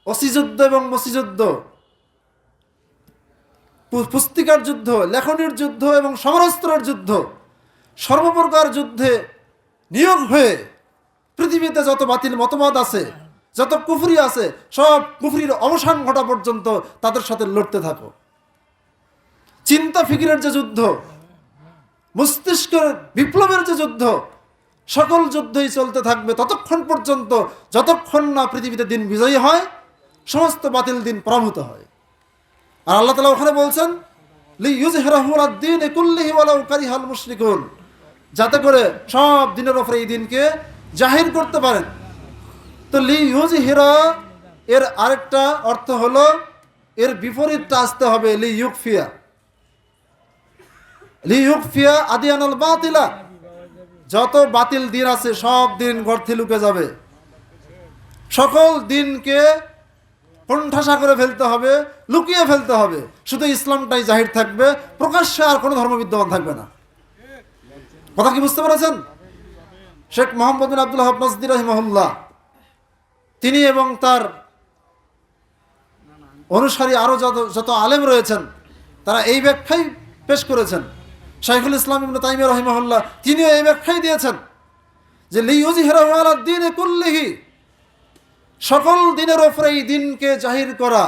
Speaker 1: অসিযুদ্ধ এবং মসিযুদ্ধ, পুস্তিকার যুদ্ধ, লেখনের যুদ্ধ এবং সমরাস্ত্রের যুদ্ধ, সর্বপ্রকার যুদ্ধে নিয়োগ হয়ে পৃথিবীতে যত বাতিল মতবাদ আছে, যত কুফরি আছে, সব কুফরির অবসান ঘটা পর্যন্ত তাদের সাথে লড়তে থাকো। চিন্তা ফিকিরের যে যুদ্ধ, মস্তিষ্কের বিপ্লবের যে যুদ্ধ, সকল যুদ্ধই চলতে থাকবে ততক্ষণ পর্যন্ত যতক্ষণ না পৃথিবীতে দিন বিজয়ী হয়, সমস্ত বাতিল দিন পরাভূত হয়। আর আল্লাহ তাআলা ওখানে বলছেন লিইয়ুযহিরাহু আলাদ-দীনি কুল্লিহি ওয়ালাউ কারিহাল মুশরিকুন, যাতে করে সব দিনের উপরে এই দিনকে জাহির করতে পারেন। তো লিইয়ুযহিরা এর আরেকটা অর্থ হলো, এর বিপরীতটা আসতে হবে লিইয়ুকফিয়া, লিইয়ুকফিয়া আদিয়ানাল বাতিলা, যত বাতিল দিন আছে সব দিন গর্তে লুকে যাবে, সকল দিনকে কোণঠাসা করে ফেলতে হবে, লুকিয়ে ফেলতে হবে, শুধু ইসলামটাই জাহির থাকবে, প্রকাশ্যে আর কোনো ধর্ম বিদ্যমান থাকবে না। কথা কি বুঝতে পেরেছেন? শেখ মোহাম্মদ বিন আব্দুল ওয়াহাব নাজদি রাহিমাহুল্লাহ, তিনি এবং তার অনুসারী আরো যত আলেম রয়েছেন তারা এই ব্যাখ্যাই পেশ করেছেন। শাইখুল ইসলাম ইবনে তাইমিয়া রাহিমাহুল্লাহ তিনিও এই ব্যাখ্যাই দিয়েছেন যে লিইয়ুযহিরাহু আলাদ-দীনি কুল্লিহি, সকল দিনের উপরে এই দিনকে জাহির করা,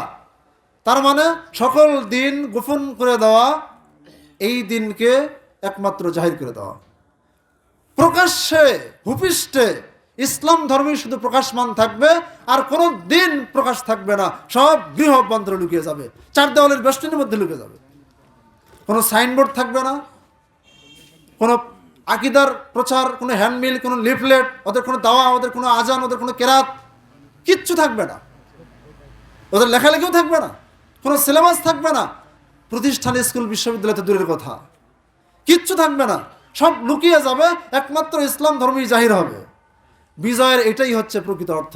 Speaker 1: তার মানে সকল দিন গোপন করে দেওয়া, এই দিনকে একমাত্র জাহির করে দেওয়া। প্রকাশ্যে ভূপৃষ্ঠে ইসলাম ধর্মই শুধু প্রকাশমান থাকবে, আর কোনো দিন প্রকাশ থাকবে না, সব গৃহ অভ্যন্তরে লুকিয়ে যাবে, চার দেওয়ালের বেষ্টনীর মধ্যে লুকিয়ে যাবে। কোনো সাইনবোর্ড থাকবে না, কোনো আকীদার প্রচার, কোনো হ্যান্ডমিল, কোনো লিফলেট, ওদের কোনো দাওয়া, ওদের কোনো আজান, ওদের কোনো কেরাত, কিচ্ছু থাকবে না। ওদের লেখালেখিও থাকবে না, কোনো সিলেবাস থাকবে না, প্রতিষ্ঠান, স্কুল, বিশ্ববিদ্যালয়তে দূরের কথা, কিচ্ছু থাকবে না, সব লুকিয়ে যাবে, একমাত্র ইসলাম ধর্মই জাহির হবে। বিজয়ের এটাই হচ্ছে প্রকৃত অর্থ।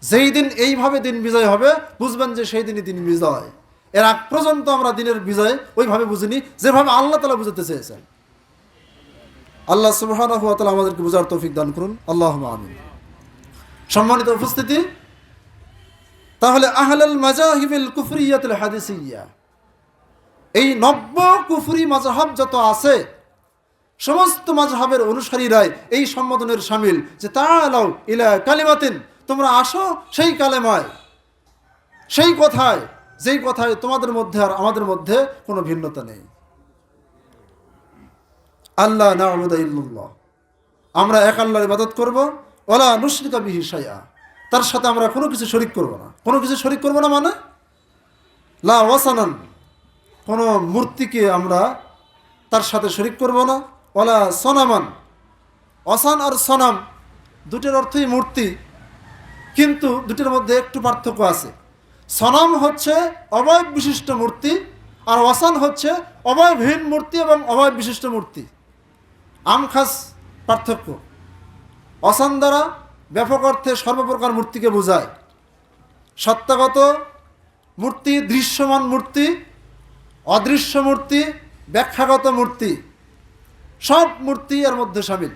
Speaker 1: যেই দিন এইভাবে দিন বিজয় হবে, বুঝবেন যে সেই দিনই দিন বিজয়। এর আগ পর্যন্ত আমরা দিনের বিজয় ওইভাবে বুঝিনি যেভাবে আল্লাহ তাআলা বুঝাতে চেয়েছেন। আল্লাহ সুবহানাহু ওয়া তাআলা আমাদেরকে বুঝার তৌফিক দান করুন, আল্লাহুম্মা আমিন। সম্মানিত উপস্থিতি, তাহলে আহলাল মাযাহিবিল কুফরিয়াতুল হাদিসিয়্যা, এই নব্য কুফরি মাযহাব যত আছে, সমস্ত মাযহাবের অনুসারীরাই এই সম্বোধনের শামিল যে তাআলাউ ইলা কালিমাতিন, তোমরা আসো সেই কালেমায়, সেই কথায়, যেই কথায় তোমাদের মধ্যে আর আমাদের মধ্যে কোনো ভিন্নতা নেই। আল্লাহ না'বুদু ইল্লাল্লাহ, আমরা এক আল্লাহর ইবাদত করব, ওয়ালা নুশরিকা বিহি শাইআ, তার সাথে আমরা কোনো কিছু শরীক করব না। কোনো কিছু শরীক করব না মানে লা ওয়াসানান, কোনো মূর্তিকে আমরা তার সাথে শরীক করব না, ওয়ালা সনামান, অসান আর সনাম দুটির অর্থই মূর্তি, কিন্তু দুটির মধ্যে একটু পার্থক্য আছে। সনাম হচ্ছে অবয়ব বিশিষ্ট মূর্তি, আর অসান হচ্ছে অবয়বহীন মূর্তি এবং অবয়ব বিশিষ্ট মূর্তি। আমখাস পার্থক্য। অসান দ্বারা ব্যাপক অর্থে সর্বপ্রকার মূর্তিকে বোঝায়। সত্তাগত মূর্তি, দৃশ্যমান মূর্তি, অদৃশ্য মূর্তি, ব্যাখ্যাগত মূর্তি, সব মূর্তি এর মধ্যে শামিল,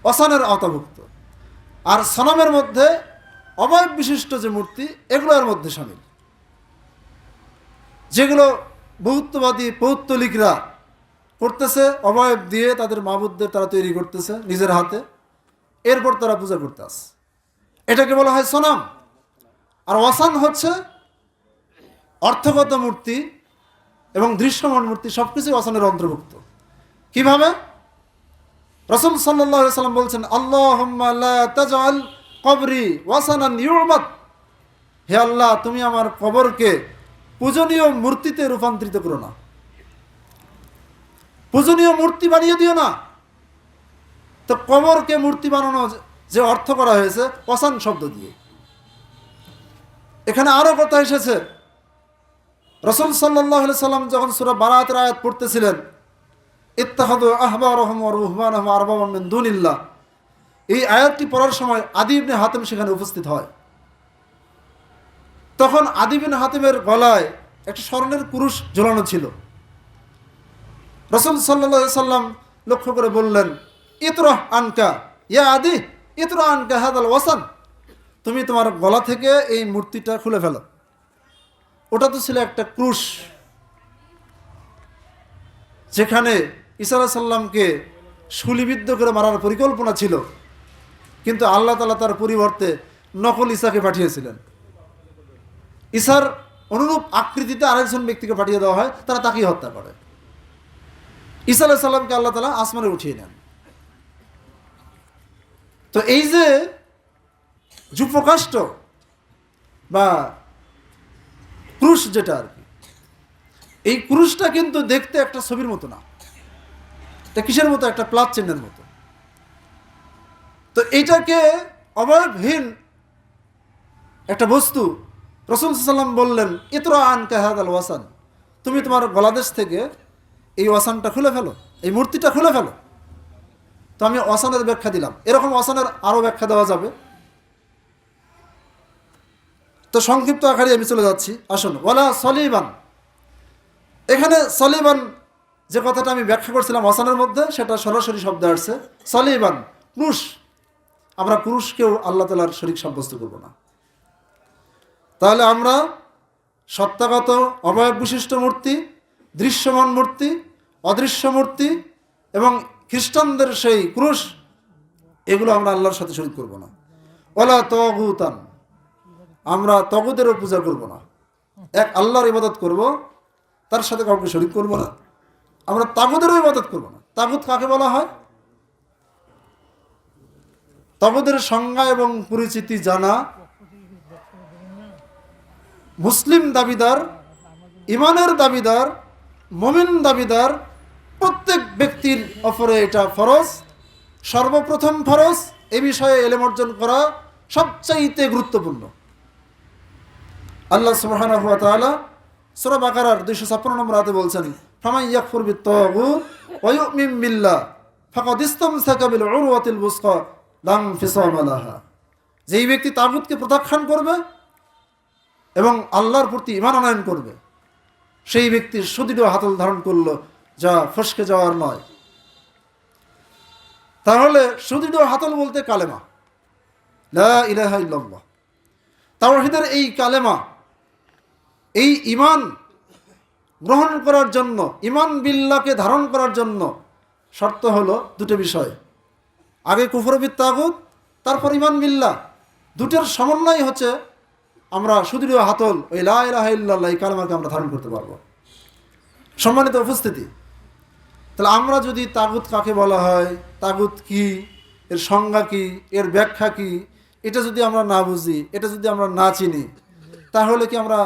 Speaker 1: অসানের আওতাভুক্ত। আর সনামের মধ্যে অবয়ব বিশিষ্ট যে মূর্তি, এগুলো এর মধ্যে শামিল, যেগুলো বহুত্ববাদী পৌত্তলিকরা করতেছে, অবয়ব দিয়ে তাদের মাবুদদের তারা তৈরি করতেছে নিজের হাতে, এরপর তারা পূজা করতে আসে, এটাকে বলা হয় সনাম। আর ওয়াসান হচ্ছে অর্থগত মূর্তি এবং দৃশ্যমান মূর্তি, সব কিছুই ওয়াসানের অন্তর্ভুক্ত। কিভাবে? রাসূল সাল্লাল্লাহু আলাইহি ওয়াসাল্লাম বলছেন, আল্লাহুম্মা লা তাজআল কবরি ওয়াসানান ইউবাদ, হে আল্লাহ, তুমি আমার কবরকে পূজনীয় মূর্তিতে রূপান্তরিত করো না, পূজনীয় মূর্তি বানিয়ে দিও না। তো কবরকে মূর্তি বানানো যে অর্থ করা হয়েছে ওয়াসান শব্দ দিয়ে। এখানে আরো কথা এসেছে, রাসূল সাল্লাল্লাহু আলাইহি ওয়াসাল্লাম যখন সূরা বারাতের আয়াত পড়তেছিলেন, ইত্তাখাযু আহবারহুম ওয়া রুহবানাহুম আরবাবাম মিন দুনিল্লাহ, এই আয়াতটি পড়ার সময় আদী ইবনে হাতিম সেখানে উপস্থিত হয়। তখন আদী ইবনে হাতিমের গলায় একটা স্বর্ণের কুরুশ ঝোলানো ছিল। রাসূল সাল্লাল্লাহু আলাইহি ওয়াসাল্লাম লক্ষ্য করে বললেন, ইতরাহ আনকা ইয়া আদী, ইতরাহ আনকা হাযাল ওয়াসান, তুমি তোমার গলা থেকে এই মূর্তিটা খুলে ফেলো। ওটা তো ছিল একটা ক্রুশ, যেখানে ঈসা আলাইহিস সালামকে শুলিবিদ্ধ করে মারার পরিকল্পনা ছিল, কিন্তু আল্লাহ তাআলা তার পরিবর্তে নকল ঈসাকে পাঠিয়েছিলেন। ঈসার অনুরূপ আকৃতিতে আরেকজন ব্যক্তিকে পাঠিয়ে দেওয়া হয়, তারা তাকেই হত্যা করে। ঈসা আলাইহিস সালামকে আল্লাহ তাআলা আসমানে উঠিয়ে নেন। তো এই যে যুপকাষ্ট বা ক্রুশ যেটা আর কি, এই ক্রুশটা কিন্তু দেখতে একটা ছবির মতো না, এটা কিসের মতো? একটা প্লাস চিহ্নের মতো। তো এইটাকে অবয়বহীন একটা বস্তু, রাসূল সাল্লাল্লাহু আলাইহি ওয়াসাল্লাম বললেন, ইতরা আনকা হাযাল ওয়াসান, তুমি তোমার গলাদেশ থেকে এই ওয়াসানটা খুলে ফেলো, এই মূর্তিটা খুলে ফেলো। তো আমি ওয়াসানের ব্যাখ্যা দিলাম, এরকম ওয়াসানের আরও ব্যাখ্যা দেওয়া যাবে। তো সংক্ষিপ্ত আকারে আমি চলে যাচ্ছি, আসুন। ওয়ালা সলিবান, এখানে সলিবান যে কথাটা আমি ব্যাখ্যা করছিলাম ওয়াসানের মধ্যে, সেটা সরাসরি শব্দ আসছে সলিবান, ক্রুশ। আমরা ক্রুশকেও আল্লাহ তাআলার শরীক সাব্যস্ত করব না। তাহলে আমরা সত্তাগত অবয়ব বিশিষ্ট মূর্তি, দৃশ্যমান মূর্তি, অদৃশ্য মূর্তি এবং খ্রিস্টানদের সেই ক্রুশ, এগুলো আমরা আল্লাহর সাথে শরীক করব না। ওয়ালা তাগুতান, আমরা তগুদেরও পূজা করব না। এক আল্লাহর ইবাদত করব, তার সাথে কাউকে শরীক করব না। আমরা তাগুতেরও ইবাদত করব না। তাগুত কাকে বলা হয়? তাগুতের সংজ্ঞা এবং পরিচিতি জানা মুসলিম দাবিদার, ইমানের দাবিদার, মুমিন দাবিদার প্রত্যেক ব্যক্তির উপরে এটা ফরজ, সর্বপ্রথম ফরজ। এ বিষয়ে ইলম অর্জন করা সবচাইতে গুরুত্বপূর্ণ। আল্লাহ সুবহানাহু ওয়া তাআলা সূরা বাকারার 256 নম্বর আয়াতে বলছেন, ফামান ইয়াকফুর বিত-তাগুত ওয়া ইউমিন বিল্লাহ ফাকাদ ইসতামসাকা বিল উরওয়াতিল বুসকা লা ইনফিসামা লাহা। যেই ব্যক্তি তাগুতকে প্রত্যাখ্যান করবে এবং আল্লাহর প্রতি ঈমান আনয়ন করবে, সেই ব্যক্তির সুদৃঢ় হাতল ধারণ করলো, যা ফসকে যাওয়ার নয়। তাহলে সুদৃঢ় হাতল বলতে কালেমা লা ইলাহা ইল্লাল্লাহ, তাওহীদের এই কালেমা, এই ঈমান গ্রহণ করার জন্য, ঈমান বিল্লাহকে ধারণ করার জন্য শর্ত হলো দুটো বিষয়। আগে কুফর বিত তাগুত, তারপর ঈমান বিল্লাহ। দুটোর সমন্বয় হচ্ছে আমরা সুদৃঢ় হাতল ওই লা ইলাহা ইল্লাল্লাহ এই কালেমাকে আমরা ধারণ করতে পারবো। সম্মানিত উপস্থিতি, তাহলে আমরা যদি তাগুত কাকে বলা হয়, তাগুত কি, এর সংজ্ঞা কি, এর ব্যাখ্যা কি, এটা যদি আমরা না বুঝি, এটা যদি আমরা না চিনি, তাহলে কি আমরা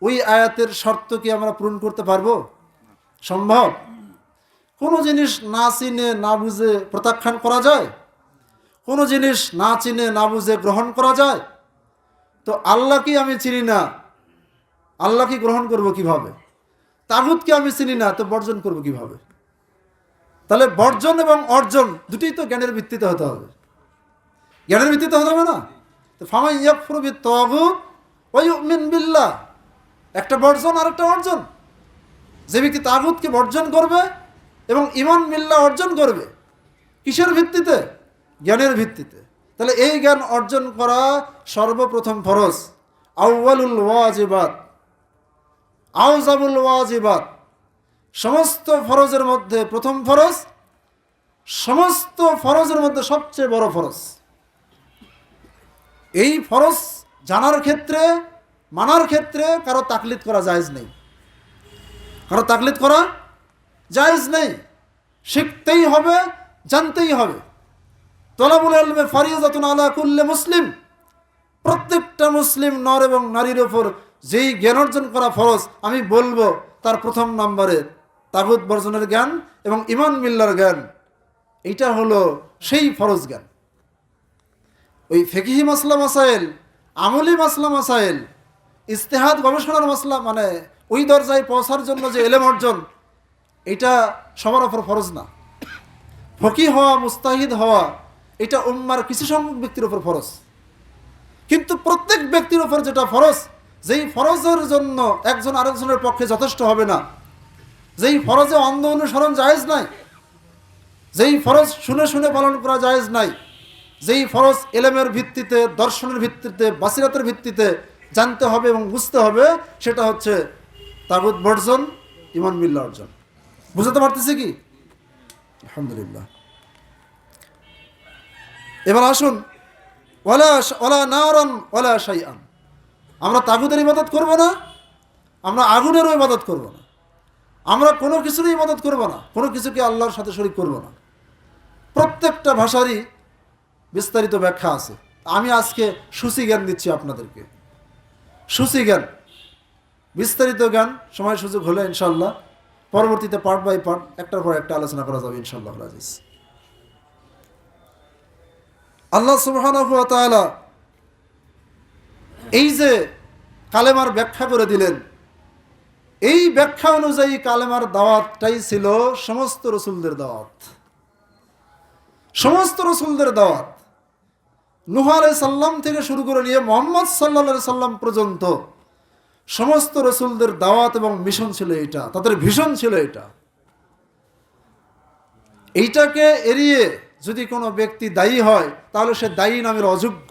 Speaker 1: ওই আয়াতের শর্ত কি আমরা পূরণ করতে পারবো? সম্ভব? কোনো জিনিস না চিনে না বুঝে প্রত্যাখ্যান করা যায়? কোনো জিনিস না চিনে না বুঝে গ্রহণ করা যায়? তো আল্লাহ কি আমি চিনি না, আল্লাহ কি গ্রহণ করব কিভাবে? তাগুতকে আমি চিনি না, তো বর্জন করব কিভাবে? তাহলে বর্জন এবং অর্জন দুটোই তো জ্ঞানের ভিত্তিতে হতে হবে। জ্ঞানের ভিত্তিতে হতে হবে না? তো ফামান ইয়াকফুর বিত-তাগুত ওয়া ইউমিন বিল্লাহ, একটা বর্জন আর একটা অর্জন। যে ব্যক্তি তাগুতকে বর্জন করবে এবং ঈমান বিল্লাহ অর্জন করবে, কিসের ভিত্তিতে? জ্ঞানের ভিত্তিতে। তাহলে এই জ্ঞান অর্জন করা সর্বপ্রথম ফরজ, আউয়ালুল ওয়াজিবাত, আউজাবুল ওয়াজিবাত। সমস্ত ফরজের মধ্যে প্রথম ফরজ, সমস্ত ফরজের মধ্যে সবচেয়ে বড় ফরজ। এই ফরজ জানার ক্ষেত্রে, মানার ক্ষেত্রে কারো তাকলিদ করা জায়েজ নেই, কারো তাকলিদ করা জায়েজ নেই। শিখতেই হবে, জানতেই হবে। তলাবুল ইলমে ফারিযাতুন আলা কুল্লি মুসলিম, প্রত্যেকটা মুসলিম নর এবং নারীর ওপর যেই জ্ঞান অর্জন করা ফরজ, আমি বলবো তার প্রথম নম্বরে তাগুত বর্জনের জ্ঞান এবং ঈমান বিল্লাহর জ্ঞান। এইটা হলো সেই ফরজ জ্ঞান। ওই ফিকহি মাসলা মাসাইল, আমলি মাসলা মাসাইল, ইজতিহাদ গবেষণার মাসলা, মানে ওই দরজায় পৌঁছার জন্য যে ইলম অর্জন, এটা সবার ওপর ফরজ না। ফকিহ হওয়া, মুস্তাহিদ হওয়া, এটা উম্মার কিছু সংখ্যক ব্যক্তির ওপর ফরজ। কিন্তু প্রত্যেক ব্যক্তির ওপর যেটা ফরজ, যেই ফরজের জন্য একজন আরেকজনের পক্ষে যথেষ্ট হবে না, যেই ফরজে অন্ধ অনুসরণ জায়েজ নাই, যেই ফরজ শুনে শুনে পালন করা জায়েজ নাই, যেই ফরজ ইলমের ভিত্তিতে, দর্শনের ভিত্তিতে, বাসিরাতের ভিত্তিতে জানতে হবে এবং বুঝতে হবে, সেটা হচ্ছে তাগুত বর্জন, ঈমান বিল্লাহ অর্জন। বুঝতে পারতেছি কি? আলহামদুলিল্লাহ। এবার আসুন, ওয়ালা নারান ওয়ালা শাইআন। আমরা তাগুতের ইবাদত করব না, আমরা আগুনেরও ইবাদত করব না, আমরা কোনো কিছুরই ইবাদত করব না, কোনো কিছুকে আল্লাহর সাথে শরীক করব না। প্রত্যেকটা ভাষারই বিস্তারিত ব্যাখ্যা আছে। আমি আজকে সূচি জ্ঞান দিচ্ছি আপনাদেরকে, সূচি জ্ঞান, বিস্তারিত জ্ঞান সময় সুযোগ হলে ইনশাআল্লাহ পরবর্তীতে পার্ট বাই পার্ট, একটার পর একটা আলোচনা করা যাবে ইনশাআল্লাহ আজিজ। আল্লাহ সুবহানাহু ওয়া তাআলা এই যে কালেমার ব্যাখ্যা করে দিলেন, এই ব্যাখ্যা অনুযায়ী কালেমার দাওয়াতটাই ছিল সমস্ত রসুলদের দাওয়াত, সমস্ত রসুলদের দাওয়াত। নূহ আলাইহিস সালাম থেকে শুরু করে নিয়ে মুহাম্মদ সাল্লাল্লাহু আলাইহি সাল্লাম পর্যন্ত সমস্ত রসুলদের দাওয়াত এবং মিশন ছিল এটা, তাদের ভিশন ছিল এটা। এইটাকে এড়িয়ে যদি কোনো ব্যক্তি দায়ী হয়, তাহলে সে দায়ী নামের অযোগ্য,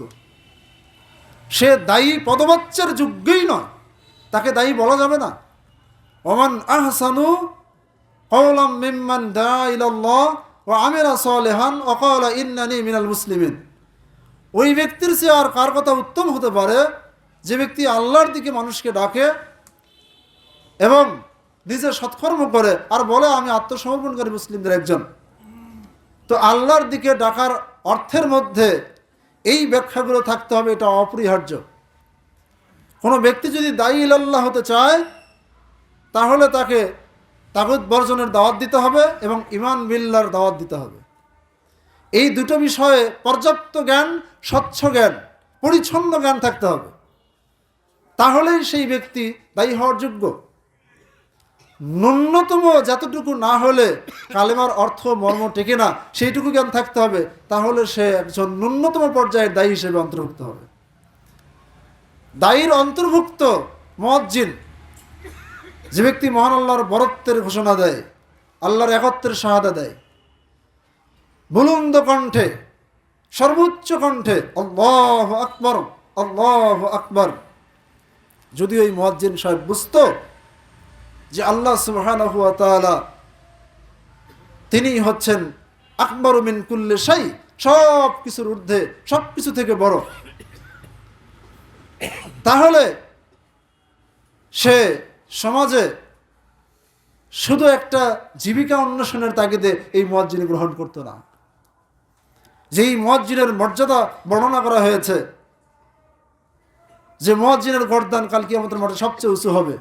Speaker 1: সে দায়ী পদবাচ্যের যোগ্যই নয়, তাকে দায়ী বলা যাবে না। ওমান আহসানু কওলাম মিম্মান দাআ ইলাল্লাহ ওয়া আমিলা সালিহান ওয়া ক্বালা ইন্নানি মিনাল মুসলিমিন। ওই ব্যক্তির চেয়ে আর কার কথা উত্তম হতে পারে যে ব্যক্তি আল্লাহর দিকে মানুষকে ডাকে এবং নিজে সৎকর্ম করে আর বলে আমি আত্মসমর্পণকারী মুসলিমদের একজন, তো আল্লাহর দিকে ডাকার অর্থের মধ্যে এই ব্যাখ্যাগুলো থাকতে হবে, এটা অপরিহার্য। কোনো ব্যক্তি যদি দায়ী ইলাল্লাহ হতে চায় তাহলে তাকে তাগুত বর্জনের দাওয়াত দিতে হবে এবং ঈমান বিল্লাহর দাওয়াত দিতে হবে। এই দুটো বিষয়ে পর্যাপ্ত জ্ঞান, স্বচ্ছ জ্ঞান, পরিচ্ছন্ন জ্ঞান থাকতে হবে, তাহলেই সেই ব্যক্তি দায়ী হওয়ার যোগ্য। ন্যূনতম যতটুকু না হলে কালেমার অর্থ মর্ম টেকে না, সেইটুকু জ্ঞান থাকতে হবে, তাহলে সে একজন ন্যূনতম পর্যায়ের দায়ী হিসেবে অন্তর্ভুক্ত হবে। দায়ীর অন্তর্ভুক্ত মুয়াজ্জিন, যে ব্যক্তি মহান আল্লাহর বরত্বের ঘোষণা দেয়, আল্লাহর একত্বের শাহাদা দেয়, বুলন্দ কণ্ঠে, সর্বোচ্চ কণ্ঠে আল্লাহু আকবার, আল্লাহু আকবার। যদি ওই মুয়াজ্জিন সাহেব বুঝতো যে আল্লাহ সুবহানাহু ওয়া তাআলা তিনি হচ্ছেন আকবারু মিন কুল্লি শাই, সব কিছুর ঊর্ধ্বে, সব কিছু থেকে বড়, তাহলে সে সমাজে শুধু একটা জীবিকা অন্বেষণের তাগিদে এই মুয়াজ্জিন গ্রহণ করতো না। যেই মুয়াজ্জিনের মর্যাদা বর্ণনা করা হয়েছে, যে মুয়াজ্জিনের গর্দান কাল কিয়ামতের মাঠে সবচেয়ে উঁচু হবে,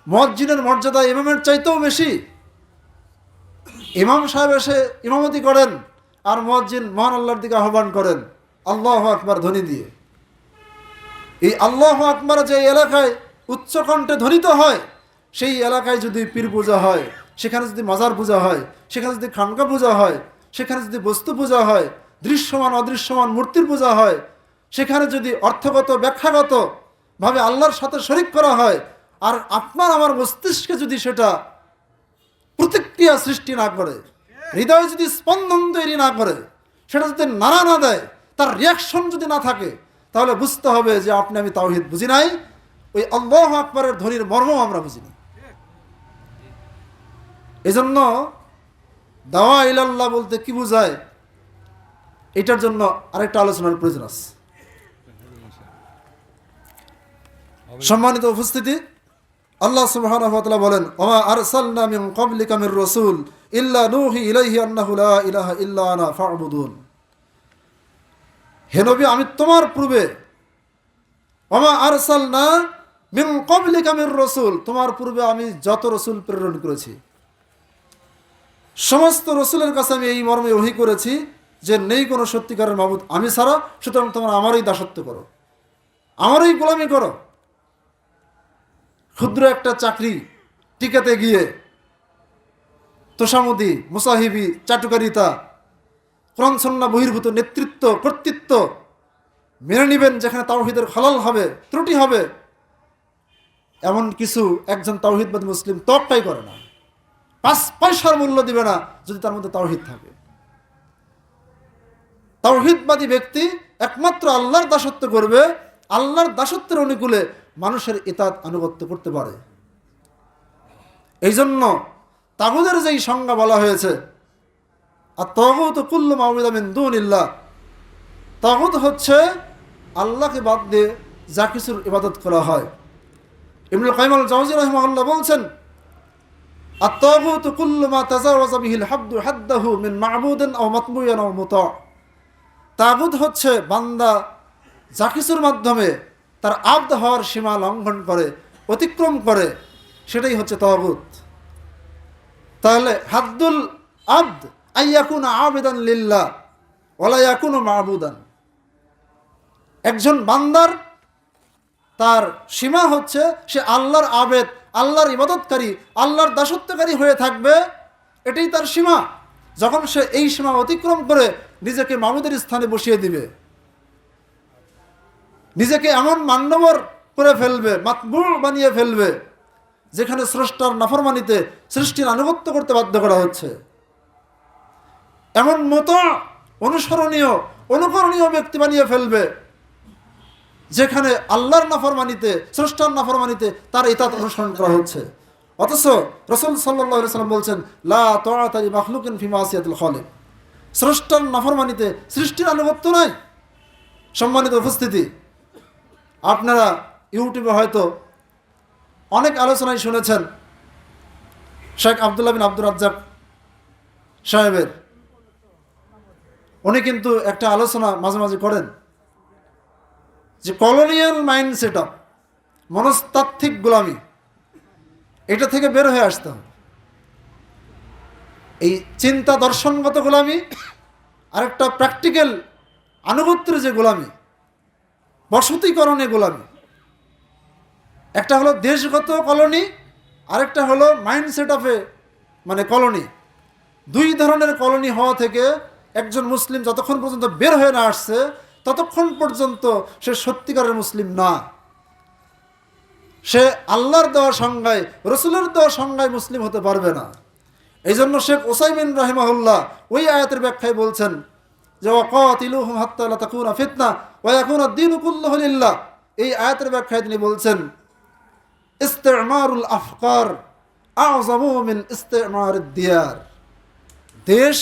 Speaker 1: মুয়াজ্জিনের মর্যাদা ইমামের চাইতেও বেশি। ইমাম সাহেব এসে ইমামতি করেন আর মুয়াজ্জিন মহান আল্লাহর দিকে আহ্বান করেন আল্লাহু আকবার ধ্বনি দিয়ে। এই আল্লাহু আকবার যে এলাকায় উচ্চকণ্ঠে ধ্বনিত হয়, সেই এলাকায় যদি পীর পূজা হয়, সেখানে যদি মাজার পূজা হয়, সেখানে যদি খানকা পূজা হয়, সেখানে যদি বস্তু পূজা হয়, দৃশ্যমান অদৃশ্যমান মূর্তির পূজা হয়, সেখানে যদি অর্থগত ব্যাখ্যাগত ভাবে আল্লাহর সাথে শরীক করা হয়, আর আপনার আমার মস্তিষ্কে যদি সেটা প্রতিক্রিয়া সৃষ্টি না করে, হৃদয়ে যদি স্পন্দন তৈরি না করে, সেটা যদি নাড়া না দেয়, তার রিয়াকশন যদি না থাকে, তাহলে বুঝতে হবে যে আপনি আমি তাওহীদ বুঝি নাই, ওই আল্লাহু আকবারের ধ্বনির মর্ম আমরা বুঝিনি। এজন্য দাওয়া ইলাল্লাহ বলতে কি বোঝায়, এটার জন্য আরেকটা আলোচনার প্রয়োজন আছে। সম্মানিত উপস্থিতি, আল্লাহ সুবহানাহু ওয়া তাআলা বলেন ওয়া আরসালনা মিন ক্বাবলিকা মির রাসূল ইল্লা নূহি ইলাইহি আন্নাহু লা ইলাহা ইল্লা আনা ফা'বুদুন। হে নবী, আমি তোমার পূর্বে ওয়া আরসালনা মিন ক্বাবলিকা মির রাসূল, তোমার পূর্বে আমি যত রাসূল প্রেরণ করেছি সমস্ত রাসূলের কাছে আমি এই মর্মে ওহী করেছি যে নেই কোনো সত্যিকারের মাবুদ আমি ছাড়া, সুতরাং তোমরা আমারই দাসত্ব করো, আমারই গোলামি করো। ক্ষুদ্র একটা চাকরি টিকাতে গিয়ে তোষামুদি, মুসাহিবি, চাটুকারিতা, কোরআন সুন্নাহ বহির্ভূত নেতৃত্ব, কর্তৃত্ব মেনে নেবেন যেখানে তাওহীদের খলাল হবে, ত্রুটি হবে, এমন কিছু একজন তাওহীদবাদী মুসলিম তকটাই করে না, 5 পয়সার মূল্য দিবে না যদি তার মধ্যে তাওহীদ থাকে। তাওহীদবাদী ব্যক্তি একমাত্র আল্লাহর দাসত্ব করবে, আল্লাহর দাসত্বের অনুকূলে মানুষের ইতাত আনুগত্য করতে পারে। এই জন্য তাগুদের যেই সংজ্ঞা বলা হয়েছে, আর তাগুত কুল্লু মাউবুদা মিন দুনিল্লাহ, তাগুত হচ্ছে আল্লাহকে বাদ দিয়ে যা কিছুর ইবাদত করা হয়। ইবনুল কাইয়িম আল জাওযী রাহিমাহুল্লাহ বলছেন আত-তাগুত কুল্লু মা তাজাওয়াজা বিহিল হাদ্দু হাদ্দাহু মিন মা'বুদিন আও মাতবুইন আও মুতা'। তাগুত হচ্ছে বান্দা যা কিছুর মাধ্যমে তার আবদ হওয়ার সীমা লঙ্ঘন করে, অতিক্রম করে, সেটাই হচ্ছে তাগুত। তাহলে হাদ্দুল আবদ আইয়াকুনা আবিদান লিল্লাহ ওয়ালা ইয়াকুনু মা'বুদান। একজন বান্দার তার সীমা হচ্ছে সে আল্লাহর আবেদ, আল্লাহর ইবাদতকারী, আল্লাহর দাসত্বকারী হয়ে থাকবে, এটাই তার সীমা। যখন সে এই সীমা অতিক্রম করে নিজেকে মাবুদের স্থানে বসিয়ে দিবে, নিজেকে এমন মান্যবর করে ফেলবে, মাতবু বানিয়ে ফেলবে, যেখানে স্রষ্টার নাফরমানিতে সৃষ্টির আনুগত্য করতে বাধ্য করা হচ্ছে, এমন মতো অনুসরণীয় অনুকরণীয় ব্যক্তি বানিয়ে ফেলবে যেখানে আল্লাহর নাফরমানিতে, স্রষ্টার নাফরমানিতে তার ইতাত অনুসরণ করা হচ্ছে। অথচ রাসূল সাল্লাল্লাহু আলাইহি ওয়াসাল্লাম বলছেন লা তাআতা লি মাখলুকিন ফি মাসিয়াতিল খালিক, স্রষ্টার নাফরমানিতে সৃষ্টির আনুগত্য নাই। সম্মানিত উপস্থিতি, আপনারা ইউটিউবে হয়তো অনেক আলোচনায় শুনেছেন শেখ আবদুল্লাহ বিন আব্দুর রাজ্জাক সাহেবের। উনি কিন্তু একটা আলোচনা মাঝে মাঝে করেন যে কলোনিয়াল মাইন্ড সেট আপ, মনস্তাত্ত্বিক গোলামি, এটা থেকে বের হয়ে আসতে হবে। এই চিন্তা দর্শনগত গোলামি, আরেকটা প্র্যাকটিক্যাল আনুগত্যের যে গোলামি, বসতিকরণে গোলামি। একটা হলো দেশগত কলোনি, আরেকটা হলো মাইন্ড সেট আপে মানে কলোনি। দুই ধরনের কলোনি হওয়া থেকে একজন মুসলিম যতক্ষণ পর্যন্ত বের হয়ে না আসছে ততক্ষণ পর্যন্ত সে সত্যিকারের মুসলিম না। সে আল্লাহর দেওয়া সংজ্ঞায়, রসুলের দেওয়া সংজ্ঞায় মুসলিম হতে পারবে না। এই জন্য শেখ উসাইমিন রাহিমাহুল্লাহ ওই আয়াতের ব্যাখ্যায় বলছেন যে ওয়াকাতিলুহুম হাত্তা লা তাকুনা ফিতনা ওয়া ইয়াকুনা আদ-দীনু কুল্লুহু লিল্লাহ। এই আয়াতের ব্যাখ্যায় তিনি বলছেন ইস্তিমারুল আফকার আযমু মিন ইস্তিমারিদ দিয়ার। দেশ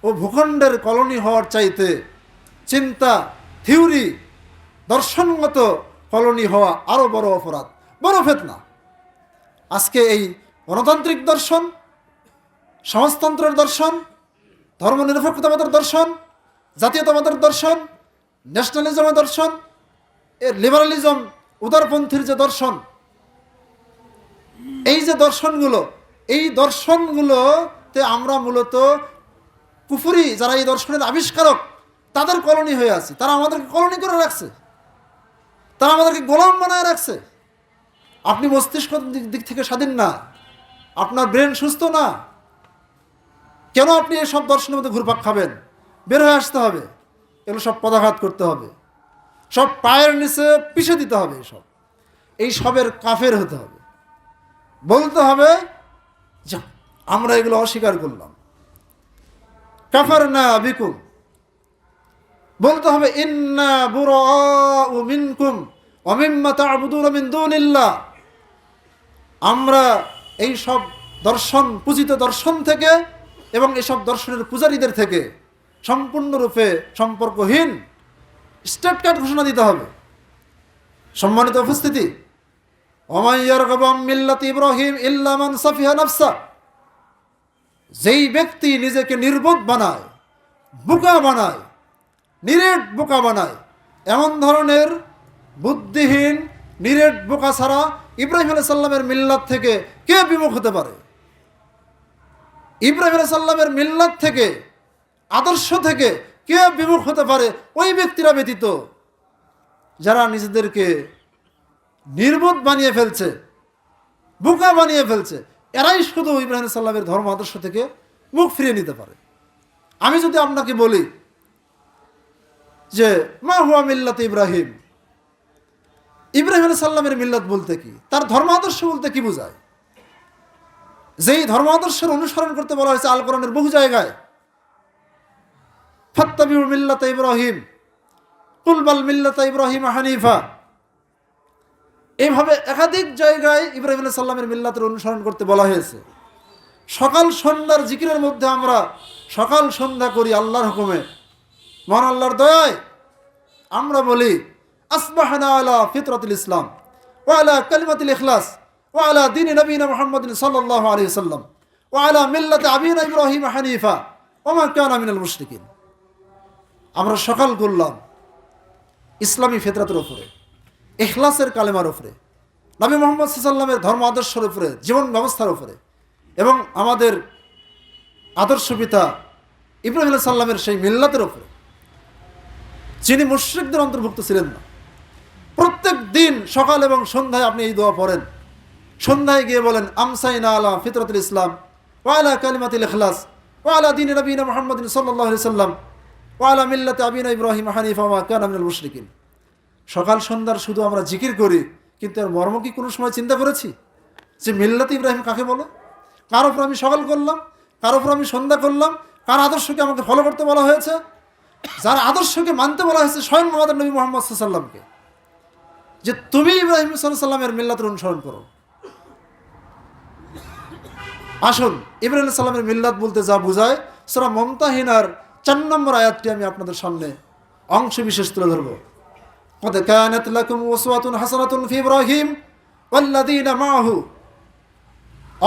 Speaker 1: ও ভূখণ্ডের কলোনি হওয়ার চাইতে চিন্তা, থিওরি, দর্শনগত কলোনি হওয়া আরো বড় অপরাধ, বড় ফিতনা। আজকে এই গণতান্ত্রিক দর্শন, সমাজতন্ত্রের দর্শন, ধর্মনিরপেক্ষতাবাদের দর্শন, জাতীয়তাবাদের দর্শন, ন্যাশনালিজমের দর্শন, এর লিবারালিজম, উদারপন্থীর যে দর্শন, এই যে দর্শনগুলো, এই দর্শনগুলোতে আমরা মূলত কুফরি, যারা এই দর্শনের আবিষ্কারক, তাদের কলোনি হয়ে আছি। তারা আমাদেরকে কলোনি করে রাখছে, তারা আমাদেরকে গোলাম বানায় রাখছে। আপনি মস্তিষ্ক দিক থেকে স্বাধীন না, আপনার ব্রেন সুস্থ না, কেন আপনি এসব দর্শনের মধ্যে ঘুরপাক খাবেন? বের হয়ে আসতে হবে, এগুলো সব পদাঘাত করতে হবে, সব পায়ের নিচে পিষে দিতে হবে। এই সবের কাফের হতে হবে, বলতে হবে যে আমরা এগুলো অস্বীকার করলাম, কাফারনা বিকুম। বলতে হবে ইন্না বুরাউ মিনকুম ওয়া মিম্মা তা'বুদুনা মিন দুনিল্লাহ। আমরা এই সব দর্শন, পূজিত দর্শন থেকে এবং এসব দর্শনের পূজারীদের থেকে সম্পূর্ণরূপে সম্পর্কহীন, স্টেট কাট ঘোষণা দিতে হবে। সম্মানিত উপস্থিতি, ওয়া ইয়ারগাবু আন মিল্লাতি ইব্রাহিম ইল্লা মান সাফিহা নাফসা। যেই ব্যক্তি নিজেকে নির্বোধ বানায়, বোকা বানায়, নিরেট বোকা বানায়, এমন ধরনের বুদ্ধিহীন নিরেট বোকা ছাড়া ইব্রাহিম আলাইহিস সালামের মিল্লাত থেকে কে বিমুখ হতে পারে? ইব্রাহিম আলাইহিস সালামের মিল্লাত থেকে, আদর্শ থেকে কে বিমুখ হতে পারে? ওই ব্যক্তিরা ব্যতীত যারা নিজেদেরকে নির্বোধ বানিয়ে ফেলছে, বোকা বানিয়ে ফেলছে, এরাই শুধু ইব্রাহিম আলাইহিস সালামের ধর্ম আদর্শ থেকে মুখ ফিরিয়ে নিতে পারে। আমি যদি আপনাকে বলি যে মা হুয়া মিল্লাত ইব্রাহিম, ইব্রাহিম আলাইহিস সালামের মিল্লাত বলতে কি, তার ধর্ম আদর্শ বলতে কি বোঝায়? যেই ধর্ম আদর্শের অনুসরণ করতে বলা হয়েছে আল কোরআনের বহু জায়গায়, ফাত্তাবিউ মিল্লাত ইব্রাহিম কুল বাল মিল্লাত ইব্রাহিম হানিফা, এইভাবে একাধিক জায়গায় ইব্রাহিম আলাইহিস সালামের মিল্লাতের অনুসরণ করতে বলা হয়েছে। সকাল সন্ধ্যার জিকিরের মধ্যে আমরা সকাল সন্ধ্যা করি আল্লাহর হুকুমে, মহান আল্লাহর দয়ায় আমরা বলি আসবাহনা আলা ফিতরাতিল ইসলাম ওয়া আলা কালিমাতিল ইখলাস ওয়া আলা দীনি নবিয়িনা মুহাম্মাদিন সাল্লাল্লাহু আলাইহি ওয়াসাল্লাম ওয়া আলা মিল্লাতি আবিনা ইব্রাহিম হানিফা ওয়া মা কানা মিনাল মুশরিকিন। আমরা সকাল করলাম ইসলামী ফিতরাতের উপরে, ইখলাসের কালেমার উপরে, নবী মুহাম্মদ সাল্লাল্লাহু আলাইহি ওয়াসাল্লামের ধর্ম আদর্শের উপরে, জীবন ব্যবস্থার উপরে, এবং আমাদের আদর্শ পিতা ইব্রাহিম আলাইহিস সালামের সেই মিল্লাতের উপরে, যিনি মুশরিকদের অন্তর্ভুক্ত ছিলেন না। প্রত্যেক দিন সকাল এবং সন্ধ্যায় আপনি এই দোয়া পড়েন। সন্ধ্যায় গিয়ে বলেন আমসাইনা আলা ফিতরাতিল ইসলাম ওয়া আলা কালিমাতিল ইখলাস ওয়া আলা দীনি নবিয়িনা মুহাম্মাদিন সাল্লাল্লাহু আলাইহি ওয়াসাল্লাম ওয়া আলা মিল্লাতি আবিনা ইব্রাহিম হানিফা ওয়া মা কানা মিনাল মুশরিকিন। সকাল সন্ধ্যার শুধু আমরা জিকির করি, কিন্তু এর মর্ম কি কোনো সময় চিন্তা করেছি যে মিল্লাতে ইব্রাহিম কাকে বলে? কার উপর আমি সকাল করলাম, কার উপর আমি সন্ধ্যা করলাম, কার আদর্শকে আমাকে ফলো করতে বলা হয়েছে? যার আদর্শকে মানতে বলা হয়েছে স্বয়ং আমাদের নবী মুহাম্মদ সাল্লাল্লাহু আলাইহি ওয়াসাল্লামকে, যে তুমি ইব্রাহিম সাল্লাল্লাহু আলাইহি ওয়াসাল্লামের মিল্লাতের অনুসরণ করো। আসুন ইব্রাহিম আলাইহিস সালামের মিল্লাত বলতে যা বোঝায় সূরা মুমতাহিনার 4 নম্বর আয়াতটি আমি আপনাদের সামনে অংশ বিশেষ তুলে ধরব। قد كانت لكم أسوة حسنة في إبراهيم والذين معه,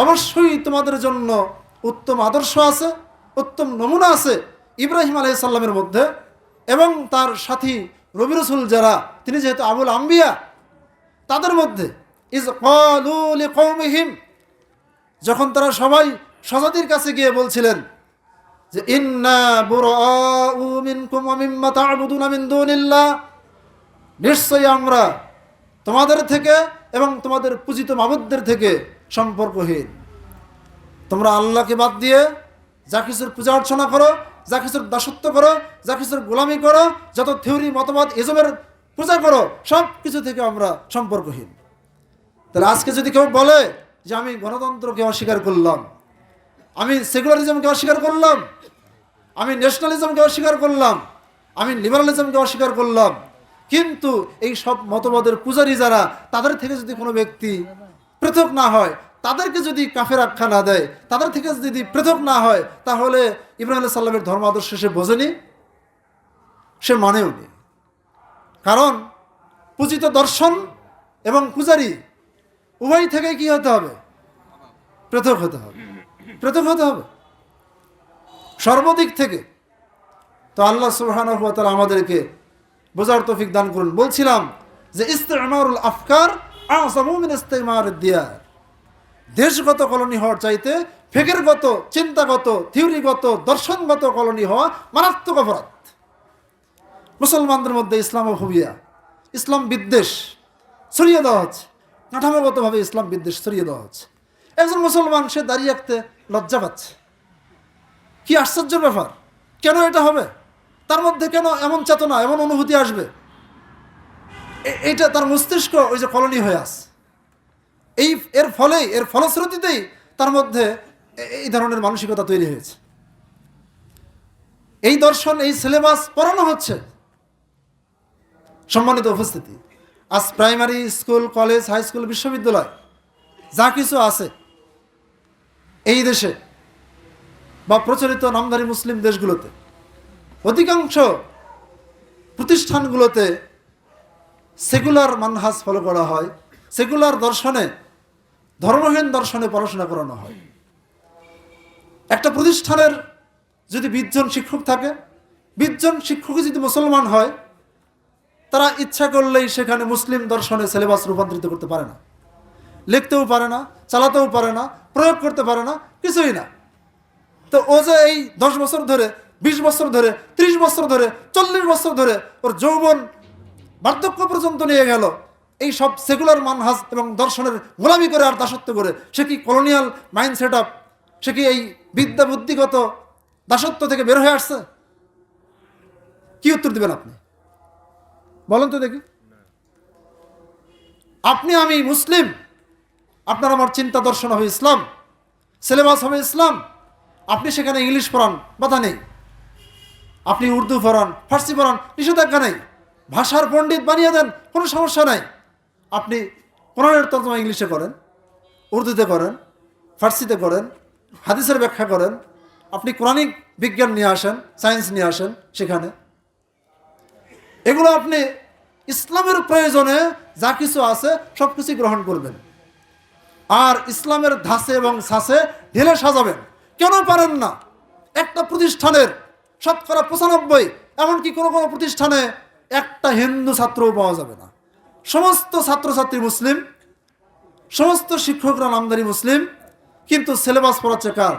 Speaker 1: অবশ্যই তোমাদের জন্য উত্তম আদর্শ আছে, উত্তম নমুনা আছে ইব্রাহিম আলাইহিস সালামের মধ্যে এবং তার সাথী নবী রাসূল যারা, তিনি যেহেতু আবুল আম্বিয়া, তাদের মধ্যে। ইজ ক্বালু লিকওমিহিম, যখন তারা সবাই স্বজাতির কাছে গিয়ে বলছিলেন যে ইন্না বুরাউ মিনকুম ওয়া মিম্মা তা'বুদুনা মিন দুনিল্লাহ, নিশ্চয়ই আমরা তোমাদের থেকে এবং তোমাদের পূজিত মাবুদদের থেকে সম্পর্কহীন। তোমরা আল্লাহকে বাদ দিয়ে যা কিছুর পূজা অর্চনা করো, যা কিছুর দাসত্ব করো, যা কিছুর গোলামি করো, যত থিওরি মতবাদ এসবের পূজা করো, সব কিছু থেকে আমরা সম্পর্কহীন। তাহলে আজকে যদি কেউ বলে যে আমি গণতন্ত্রকে অস্বীকার করলাম, আমি সেকুলারিজমকে অস্বীকার করলাম, আমি ন্যাশনালিজমকে অস্বীকার করলাম, আমি লিবারালিজমকে অস্বীকার করলাম, কিন্তু এই সব মতবাদের পূজারী যারা, তাদের থেকে যদি কোনো ব্যক্তি পৃথক না হয়, তাদেরকে যদি কাফের আখ্যা না দেয়, তাদের থেকে যদি পৃথক না হয়, তাহলে ইব্রাহিম আলাইহিস সালামের ধর্ম আদর্শ সে বোঝেনি, সে মানেও নি। কারণ পূজিত দর্শন এবং পূজারী উভয় থেকে কি হতে হবে? পৃথক হতে হবে, পৃথক হতে হবে সর্বদিক থেকে। তো আল্লাহ সুবহানাহু ওয়া তাআলা আমাদেরকে বোঝার তৌফিক দান করুন। বলছিলাম যে ইস্তিমারুল আফকার আযমু মিন ইস্তিমারিদ দিয়ার, দেশগত কলোনি হওয়ার চাইতে ফিকিরগত, চিন্তাগত, থিওরিগত, দর্শনগত কলোনি হওয়া মারাত্মক অপরাধ। মুসলমানদের মধ্যে ইসলামোফোবিয়া, ইসলাম বিদ্বেষ ছড়িয়ে দেওয়া হচ্ছে, কাঠামোগতভাবে ইসলাম বিদ্বেষ ছড়িয়ে দেওয়া হচ্ছে। একজন মুসলমান সে দাঁড়িয়ে রাখতে লজ্জা পাচ্ছে, কি আশ্চর্যের ব্যাপার! কেন এটা হবে? তার মধ্যে কেন এমন চেতনা, এমন অনুভূতি আসবে? এইটা তার মস্তিষ্ক ওই যে কলোনি হয়ে আছে, এর ফলশ্রুতিতেই তার মধ্যে এই ধরনের মানসিকতা তৈরি হয়েছে। এই দর্শন, এই সিলেবাস পড়ানো হচ্ছে। সম্মানিত উপস্থিতি, আজ primary school, college, high school, বিশ্ববিদ্যালয় যা কিছু আছে এই দেশে বা প্রচলিত নামধারী মুসলিম দেশগুলোতে, অধিকাংশ প্রতিষ্ঠানগুলোতে সেকুলার মানহাজ ফলো করা হয়, সেকুলার দর্শনে, ধর্মহীন দর্শনে পড়াশোনা করানো হয়। একটা প্রতিষ্ঠানের যদি 20 জন শিক্ষক থাকে, 20 জন শিক্ষক যদি মুসলমান হয়, তারা ইচ্ছা করলেই সেখানে মুসলিম দর্শনে সিলেবাস রূপান্তরিত করতে পারে না, লিখতেও পারে না, চালাতেও পারে না, প্রয়োগ করতে পারে না, কিছুই না। তো ও যে এই 10 বছর ধরে, 20 বছর ধরে, 30 বছর ধরে, 40 বছর ধরে ওর যৌবন বার্ধক্য পর্যন্ত নিয়ে গেল এই সব সেকুলার মানহাজ এবং দর্শনের গোলামি করে আর দাসত্ব করে, সে কি কলোনিয়াল মাইন্ড সেট আপ, সে কি এই বিদ্যা বুদ্ধিগত দাসত্ব থেকে বের হয়ে আসছে? কি উত্তর দিবেন আপনি? বলেন তো দেখি। আপনি আমি মুসলিম, আপনার আমার চিন্তা দর্শন হবে ইসলাম, সিলেবাস হবে ইসলাম। আপনি সেখানে ইংলিশ পড়ান, বাধা নেই। আপনি উর্দু পড়ান, ফার্সি পড়ান, নিষেধাজ্ঞা নেই। ভাষার পণ্ডিত বানিয়ে দেন, কোনো সমস্যা নাই। আপনি কোরআনের তর্জমা ইংলিশে করেন, উর্দুতে করেন, ফার্সিতে করেন, হাদিসের ব্যাখ্যা করেন, আপনি কোরআনিক বিজ্ঞান নিয়ে আসেন, সায়েন্স নিয়ে আসেন সেখানে। এগুলো আপনি ইসলামের প্রয়োজনে যা কিছু আছে সব কিছুই গ্রহণ করবেন, আর ইসলামের ধাঁচে এবং ছাঁচে ঢেলে সাজাবেন। কেন পারেন না? একটা প্রতিষ্ঠানের 95%, এমনকি কোনো কোনো প্রতিষ্ঠানে একটা হিন্দু ছাত্রও পাওয়া যাবে না। সমস্ত ছাত্রছাত্রী মুসলিম, সমস্ত শিক্ষকরা নামধারী মুসলিম, কিন্তু সিলেবাস পড়াচ্ছে কার?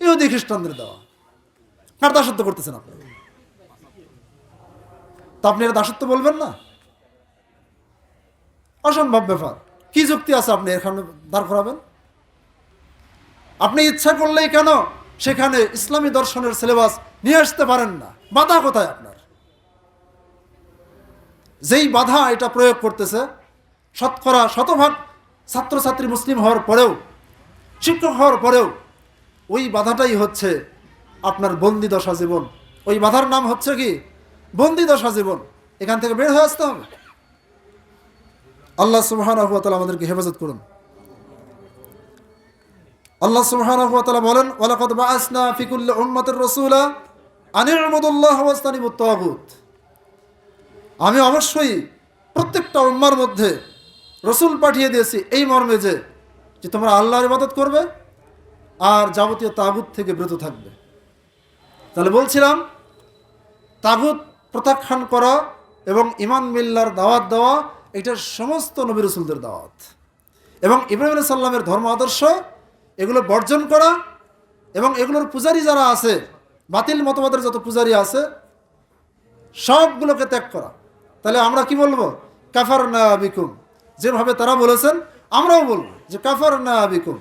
Speaker 1: ইহুদি খ্রিস্টানদের দেওয়া। কার দাসত্ব করতেছেন আপনি? তা আপনি এর দাসত্ব বলবেন না? অসম্ভব ব্যাপার। কি যুক্তি আছে আপনি এখানে দাঁড় করাবেন? আপনি ইচ্ছা করলেই কেন সেখানে ইসলামী দর্শনের সিলেবাস নিয়ে আসতে পারেন না? বাধা কোথায় আপনার? যেই বাধা এটা প্রয়োগ করতেছে, 100% ছাত্রছাত্রী মুসলিম হওয়ার পরেও, শিক্ষক হওয়ার পরেও, ওই বাধাটাই হচ্ছে আপনার বন্দি দশা জীবন। ওই বাধার নাম হচ্ছে কি? বন্দি দশা জীবন। এখান থেকে বের হয়ে আসতে হবে। আল্লাহ সুবহানাহু ওয়া তাআলা আমাদেরকে হেফাজত করুন। আল্লাহ সুবহানাহু ওয়া তাআলা বলেন, ওয়ালাকাদ বাআসনা ফি কুল্লি উম্মাতির রাসূলা আন ইউবুদুল্লাহ ওয়াজতানিবুত তাগুত। আমি অবশ্যই প্রত্যেকটা উম্মার মধ্যে রসুল পাঠিয়ে দিয়েছি এই মর্মে যে তোমরা আল্লাহর ইবাদত করবে আর যাবতীয় তাগুত থেকে বিরত থাকবে। তাহলে বলছিলাম তাগুত প্রত্যাখ্যান করা এবং ইমান মিল্লার দাওয়াত দেওয়া এটা সমস্ত নবী রসুলদের দাওয়াত, এবং ইব্রাহিম আলাইহিস সালামের ধর্ম আদর্শ এগুলো বর্জন করা এবং এগুলোর পূজারী যারা আছে, বাতিল মতবাদের যত পূজারী আছে সবগুলোকে ত্যাগ করা। তাহলে আমরা কি বলবো? কাফারনা বিকুম, যেভাবে তারা বলেছেন আমরাও বলবো যে কাফারনা বিকুম।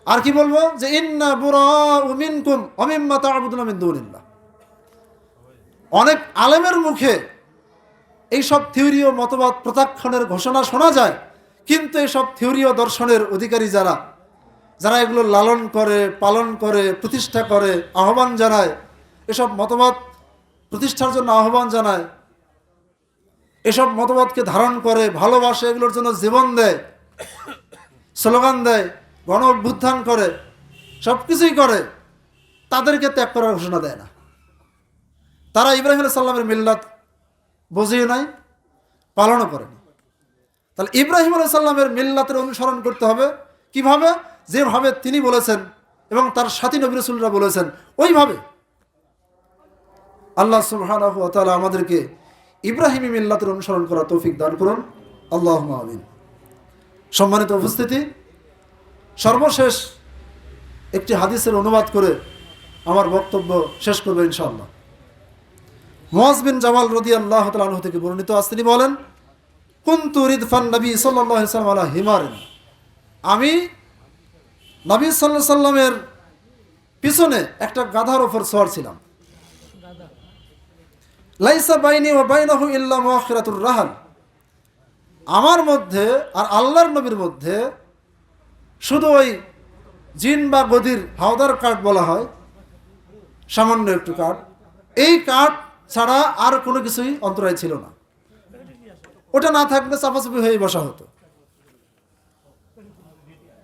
Speaker 1: আর কি বলবো? যে ইন্না বুরাউ মিনকুম ওয়া মিম্মা তা'বুদুনা মিন দুনিল্লাহ। অনেক আলেমের মুখে এইসব থিওরি ও মতবাদ প্রত্যাখ্যানের ঘোষণা শোনা যায়, কিন্তু এইসব থিওরি ও দর্শনের অধিকারী যারা যারা এগুলো লালন করে, পালন করে, প্রতিষ্ঠা করে, আহ্বান জানায়, এসব মতবাদ প্রতিষ্ঠার জন্য আহ্বান জানায়, এসব মতবাদকে ধারণ করে, ভালোবাসে, এগুলোর জন্য জীবন দেয়, স্লোগান দেয়, গণ অভ্যুত্থান করে, সব কিছুই করে, তাদেরকে ত্যাগ করার ঘোষণা দেয় না। তারা ইব্রাহিম আলাইহিস সালামের মিল্লাত বুঝিয়ে নাই, পালনও করেনি। তাহলে ইব্রাহিম আলাইহিস সালামের মিল্লাতের অনুসরণ করতে হবে কিভাবে? যেভাবে তিনি বলেছেন এবং তার সাথী নবী রাসূলরা বলেছেন ওইভাবে। আল্লাহ সুবহানাহু ওয়া তাআলা আমাদেরকে ইব্রাহিমী মিল্লাতের অনুসরণ করার তৌফিক দান করুন, আল্লাহুম্মা আমিন। সম্মানিত উপস্থিতি, সর্বশেষ একটি হাদিসের অনুবাদ করে আমার বক্তব্য শেষ করব ইনশাআল্লাহ। মুআয বিন জামাল রাদিয়াল্লাহু তাআলা আনহু থেকে বর্ণিত আছে, তিনি বলেন, কুনতু রিদফান নবী সাল্লাল্লাহু আলাইহি ওয়াসাল্লাম আলা হিমারিন, আমি নবী সাল্লাল্লাহু আলাইহি ওয়াসাল্লামের পিছনে একটা গাধার উপর সওয়ার ছিলাম। লাইসা বাইনি ওয়া বাইনাহু ইল্লা মুআখিরাতুর রাহাল, আমার মধ্যে আর আল্লাহর নবীর মধ্যে শুধু ওই জিন বা গদির হাওদার কাঠ বলা হয়, সামান্য একটু কাঠ, এই কাঠ ছাড়া আর কোনো কিছুই অন্তরায় ছিল না। ওটা না থাকলে চাপাচাপি হয়ে বসা হতো।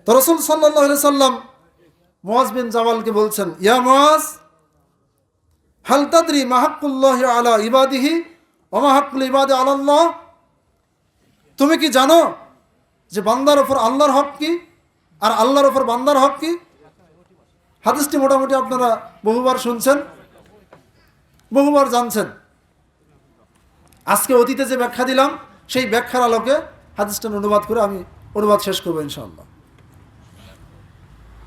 Speaker 1: তো রাসূল সাল্লাল্লাহু আলাইহি সাল্লাম মুআয বিন জামালকে বলছেন, ইয়া মুআয, হাল তাদরি মা হাক্কুল্লাহি আলা ইবাদিহি ওয়া মা হাক্কুল ইবাদি আলা আল্লাহ, তুমি কি জানো যে বান্দার উপর আল্লাহর হক কি আর আল্লাহর উপর বান্দার হক কি? হাদিসটি মোটামুটি আপনারা বহুবার শুনছেন, বহুবার জানছেন। আজকে অতীতে যে ব্যাখ্যা দিলাম সেই ব্যাখ্যার আলোকে হাদিসটার অনুবাদ করে আমি অনুবাদ শেষ করবো ইনশাআল্লাহ।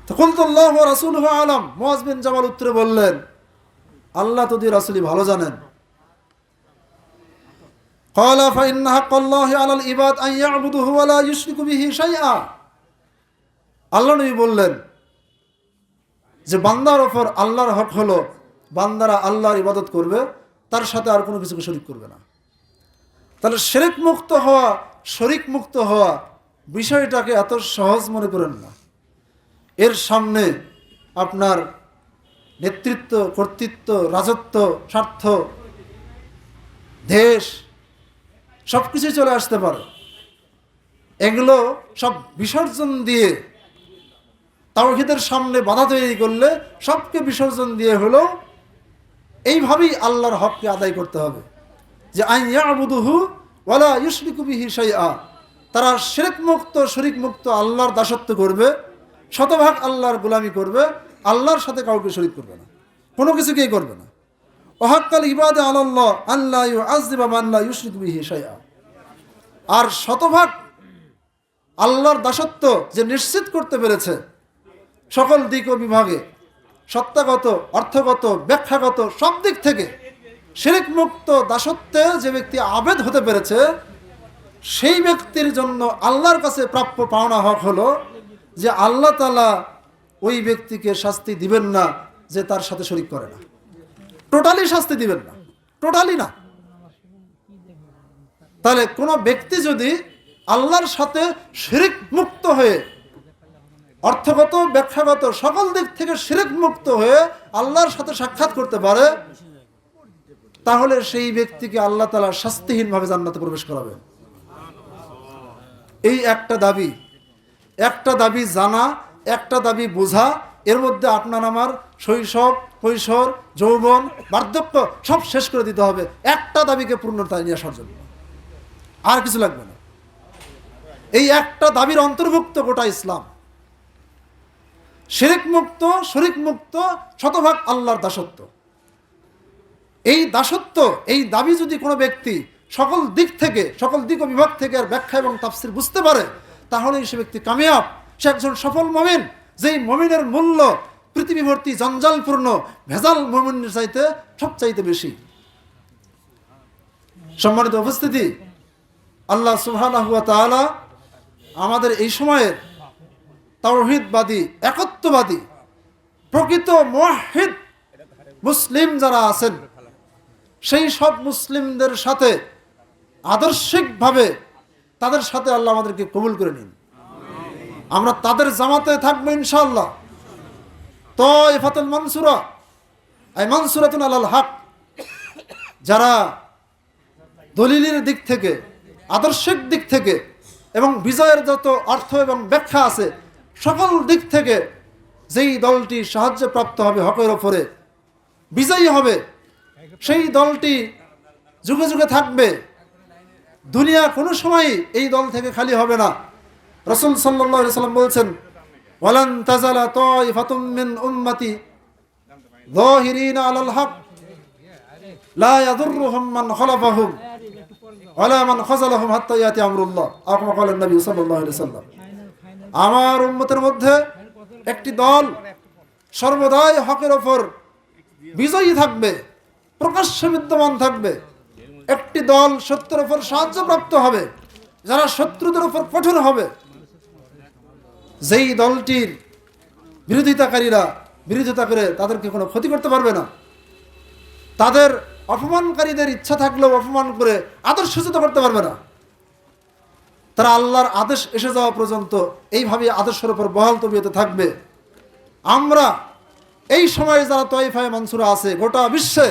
Speaker 1: তো কুলতুল্লাহু ওয়া রাসূলুহু আলাম, মুআয বিন জামাল উত্তরে বললেন, আল্লাহ তো দিয়ে রাসূলই ভালো জানেন। ক্বালা ফাইন্না হাক্কাল্লাহি আলাল ইবাদ আন ইয়া'বুদুহু ওয়া লা ইউশরিকু বিহি শাইআ, আল্লাহ নবী বললেন যে বান্দার ওপর আল্লাহর হক হলো বান্দারা আল্লাহর ইবাদত করবে, তার সাথে আর কোনো কিছুকে শরীক করবে না। তাহলে শিরক মুক্ত হওয়া, শরীক মুক্ত হওয়া বিষয়টাকে এত সহজ মনে করেন না। এর সামনে আপনার নেতৃত্ব, কর্তৃত্ব, রাজত্ব, স্বার্থ, দেশ সব কিছুই চলে আসতে পারে। এগুলো সব বিসর্জন দিয়ে তাওহীদের সামনে বাধা তৈরি করলে সবকে বিসর্জন দিয়ে হলো এইভাবেই আল্লাহর হককে আদায় করতে হবে, যে আন ইয়া'বুদুহু ওয়া লা ইউশরিকু বিহি শাইআ, তারা শিরক মুক্ত, শরীক মুক্ত আল্লাহর দাসত্ব করবে, শতভাগ আল্লাহর গোলামি করবে, আল্লাহর সাথে কাউকে শরীক করবে না, কোনো কিছুকেই করবে না। ওয়া হাক্কাল ইবাদা আলাল্লাহ আল্লা ইউআযযিবা মান লা ইউশরিকু বিহি শাইআ, আর শতভাগ আল্লাহর দাসত্ব যে নিশ্চিত করতে পেরেছে সকল দিক ও বিভাগে, সত্তাগত, অর্থগত, ব্যাখ্যাগত সব দিক থেকে শিরক মুক্ত দাসত্বে যে ব্যক্তি আবেদ হতে পেরেছে, সেই ব্যক্তির জন্য আল্লাহর কাছে প্রাপ্য পাওনা হক হলো যে আল্লাহ তাআলা ওই ব্যক্তিকে শাস্তি দিবেন না যে তার সাথে শরীক করে না, টোটালি শাস্তি দিবেন না, টোটালি না। তাহলে কোনো ব্যক্তি যদি আল্লাহর সাথে শিরক মুক্ত হয়ে, অর্থগত, ব্যাখ্যাগত সকল দিক থেকে শিরক মুক্ত হয়ে আল্লাহর সাথে সাক্ষাৎ করতে পারে, তাহলে সেই ব্যক্তিকে আল্লাহ তাআলা শাস্তিহীনভাবে জান্নাতে প্রবেশ করাবেন। এই একটা দাবি জানা, একটা দাবি বোঝা, এর মধ্যে আপনার আমার শৈশব, কৈশোর, যৌবন, বার্ধক্য সব শেষ করে দিতে হবে একটা দাবিকে পূর্ণতায় নিয়ে আসার জন্য। আর কিছু লাগবে না। এই একটা দাবির অন্তর্ভুক্ত গোটা ইসলাম। শিরক মুক্ত, শরিক মুক্ত, শতভাগ আল্লাহর দাসত্ব। এই দাসত্ব, এই দাবি যদি কোনো ব্যক্তি সকল দিক থেকে, সকল দিক ও বিভাগ থেকে আর ব্যাখ্যা এবং তাফসীর বুঝতে পারে, তাহলে সে ব্যক্তি কামিয়াব, সে একজন সফল মুমিন। যেই মুমিনের মূল্য পৃথিবী ভর্তি জঞ্জালপূর্ণ ভেজাল মুমিনের চাইতে সবচাইতে বেশি। সম্মানিত উপস্থিতি, আল্লাহ সুবহানাহু ওয়া তাআলা আমাদের এই সময়ের তাওহীদবাদী, একত্ববাদী, প্রকৃত মুওয়াহ্হিদ মুসলিম যারা আছেন, সেই সব মুসলিমদের সাথে আদর্শিকভাবে তাদের সাথে আল্লাহ আমাদেরকে কবুল করে নিন। আমরা তাদের জামাতে থাকবো ইনশাআল্লাহ। তাইফাতুল মানসুরা, আই মানসুরাতুন আলাল হক, যারা দলিলের দিক থেকে, আদর্শিক দিক থেকে এবং বিজয়ের যত অর্থ এবং ব্যাখ্যা আছে সকল দিক থেকে যেই দলটি সাহায্যপ্রাপ্ত হবে, হকের ওপরে বিজয়ী হবে, সেই দলটি যুগে যুগে থাকবে। দুনিয়া কোনো সময় এই দল থেকে খালি হবে না। রাসূল সাল্লাল্লাহু আলাইহি ওয়াসাল্লাম বলেছেন, ওয়ালান তাজালা তাইফাতুম মিন উম্মতি যাহিরিনা আলাল হক লা ইয়াদুররুহুম মান খালাফাহুম ওয়ালা মান খাযালাহুম হাত্তা ইয়াতি আমরুল্লাহ, আও কামা ক্বালা নবী সাল্লাল্লাহু আলাইহি ওয়াসাল্লাম। আমার উম্মতের মধ্যে একটি দল সর্বদাই হকের ওপর বিজয়ী থাকবে, প্রকাশ্যে বিদ্যমান থাকবে। একটি দল সত্যের উপর সাহায্যপ্রাপ্ত হবে, যারা শত্রুদের উপর কঠোর হবে। যেই দলটির বিরোধিতাকারীরা বিরোধিতা করে তাদেরকে কোনো ক্ষতি করতে পারবে না, তাদের অপমানকারীদের ইচ্ছা থাকলেও অপমান করে আদর্শচ্যুত করতে পারবে না। তারা আল্লাহর আদেশ এসে যাওয়া পর্যন্ত এইভাবে আদর্শের উপর বহাল তবিয়তে থাকবে। আমরা এই সময়ে যারা তাইফায়ে মানসুরা আছে গোটা বিশ্বে,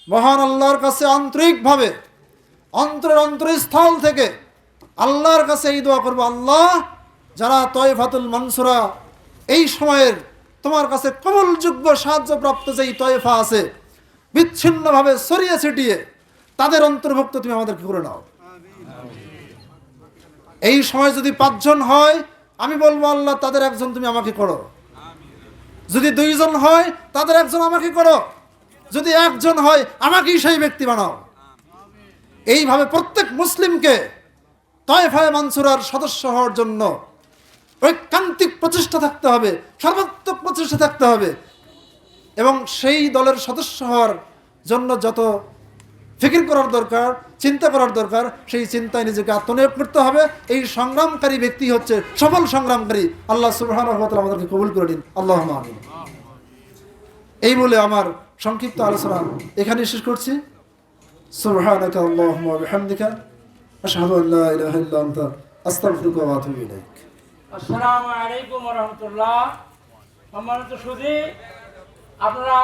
Speaker 1: মহান আল্লাহর কাছে আন্তরিকভাবে অন্তরস্থল থেকে আল্লাহর কাছে এই দোয়া করবো, আল্লাহ যারা তাইফাতুল মানসুরা এই সময়ের তোমার কাছে কবুলযোগ্য সাহায্যপ্রাপ্ত যেই তাইফা আছে, বিচ্ছিন্নভাবে ছড়িয়ে ছিটিয়ে, তাদের অন্তর্ভুক্ত তুমি আমাদেরকে করে নাও। এই সময় যদি 5 জন হয়, আমি বলবো আল্লাহ তাদের একজন তুমি আমাকে করো। যদি 2 জন হয়, তাদের একজন আমাকে করো। যদি 1 জন হয়, আমাকেই সেই ব্যক্তি বানাও। এইভাবে প্রত্যেক মুসলিমকে তাইফায়ে মানসুরার সদস্য হওয়ার জন্য ঐকান্তিক প্রচেষ্টা থাকতে হবে, সর্বাত্মক প্রচেষ্টা থাকতে হবে। এবং সেই দলের সদস্য হওয়ার জন্য যত ফিকির করার দরকার, চিন্তা করার দরকার, সেই চিন্তায় নিজেকে আত্মনিয়োগ করতে হবে। এই সংগ্রামকারী ব্যক্তি হচ্ছে সফল সংগ্রামকারী। আল্লাহ সুবহানাহু ওয়া তাআলা আমাদেরকে কবুল করে দিন, আল্লাহুম্মা আমিন। এই বলে আমার সংক্ষিপ্ত আলোচনা এখানে শেষ করছি। সুবহানাকা আল্লাহুম্মা ওয়া বিহামদিকা আশহাদু আল লা ইলাহা ইল্লা আনতা আস্তাগফিরুকা ওয়া আতুবু ইলাইক।
Speaker 2: আসসালামু আলাইকুম ওয়া রাহমাতুল্লাহ। সম্মানিত সুধী, আপনারা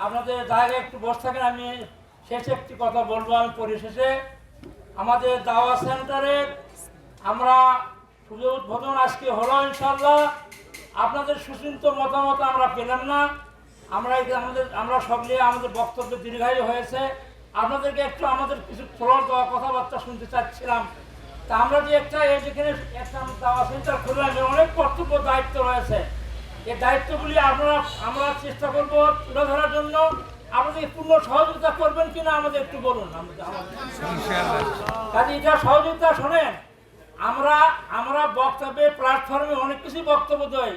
Speaker 2: আপনাদের জায়গায় একটু বসে থাকেন। আমি শেষে একটি কথা বলবো। আমি পরিশেষে আমাদের দাওয়া সেন্টারে আমরা শুধু উদ্বোধন আজকে হলো ইনশাআল্লাহ। আপনাদের সুচিন্ত মতামত আমরা পেলাম না। আমরা সকলে আমাদের বক্তব্য দীর্ঘায়ু হয়েছে। আপনাদেরকে একটু আমাদের কিছু ফ্লোর দেওয়া কথাবার্তা শুনতে চাচ্ছিলাম। তা আমরা যে যেখানে একটা দাওয়া সেন্টার খুললাম, অনেক কর্তব্য দায়িত্ব রয়েছে। এই দায়িত্বগুলি আমরা চেষ্টা করবো তুলে ধরার জন্য। আপনাদের পূর্ণ সহযোগিতা করবেন কিনা আমাদের একটু বলুন। কাজে এটা সহযোগিতা শোনেন, আমরা বক্তব্যে প্ল্যাটফর্মে অনেক কিছু বক্তব্য দেই।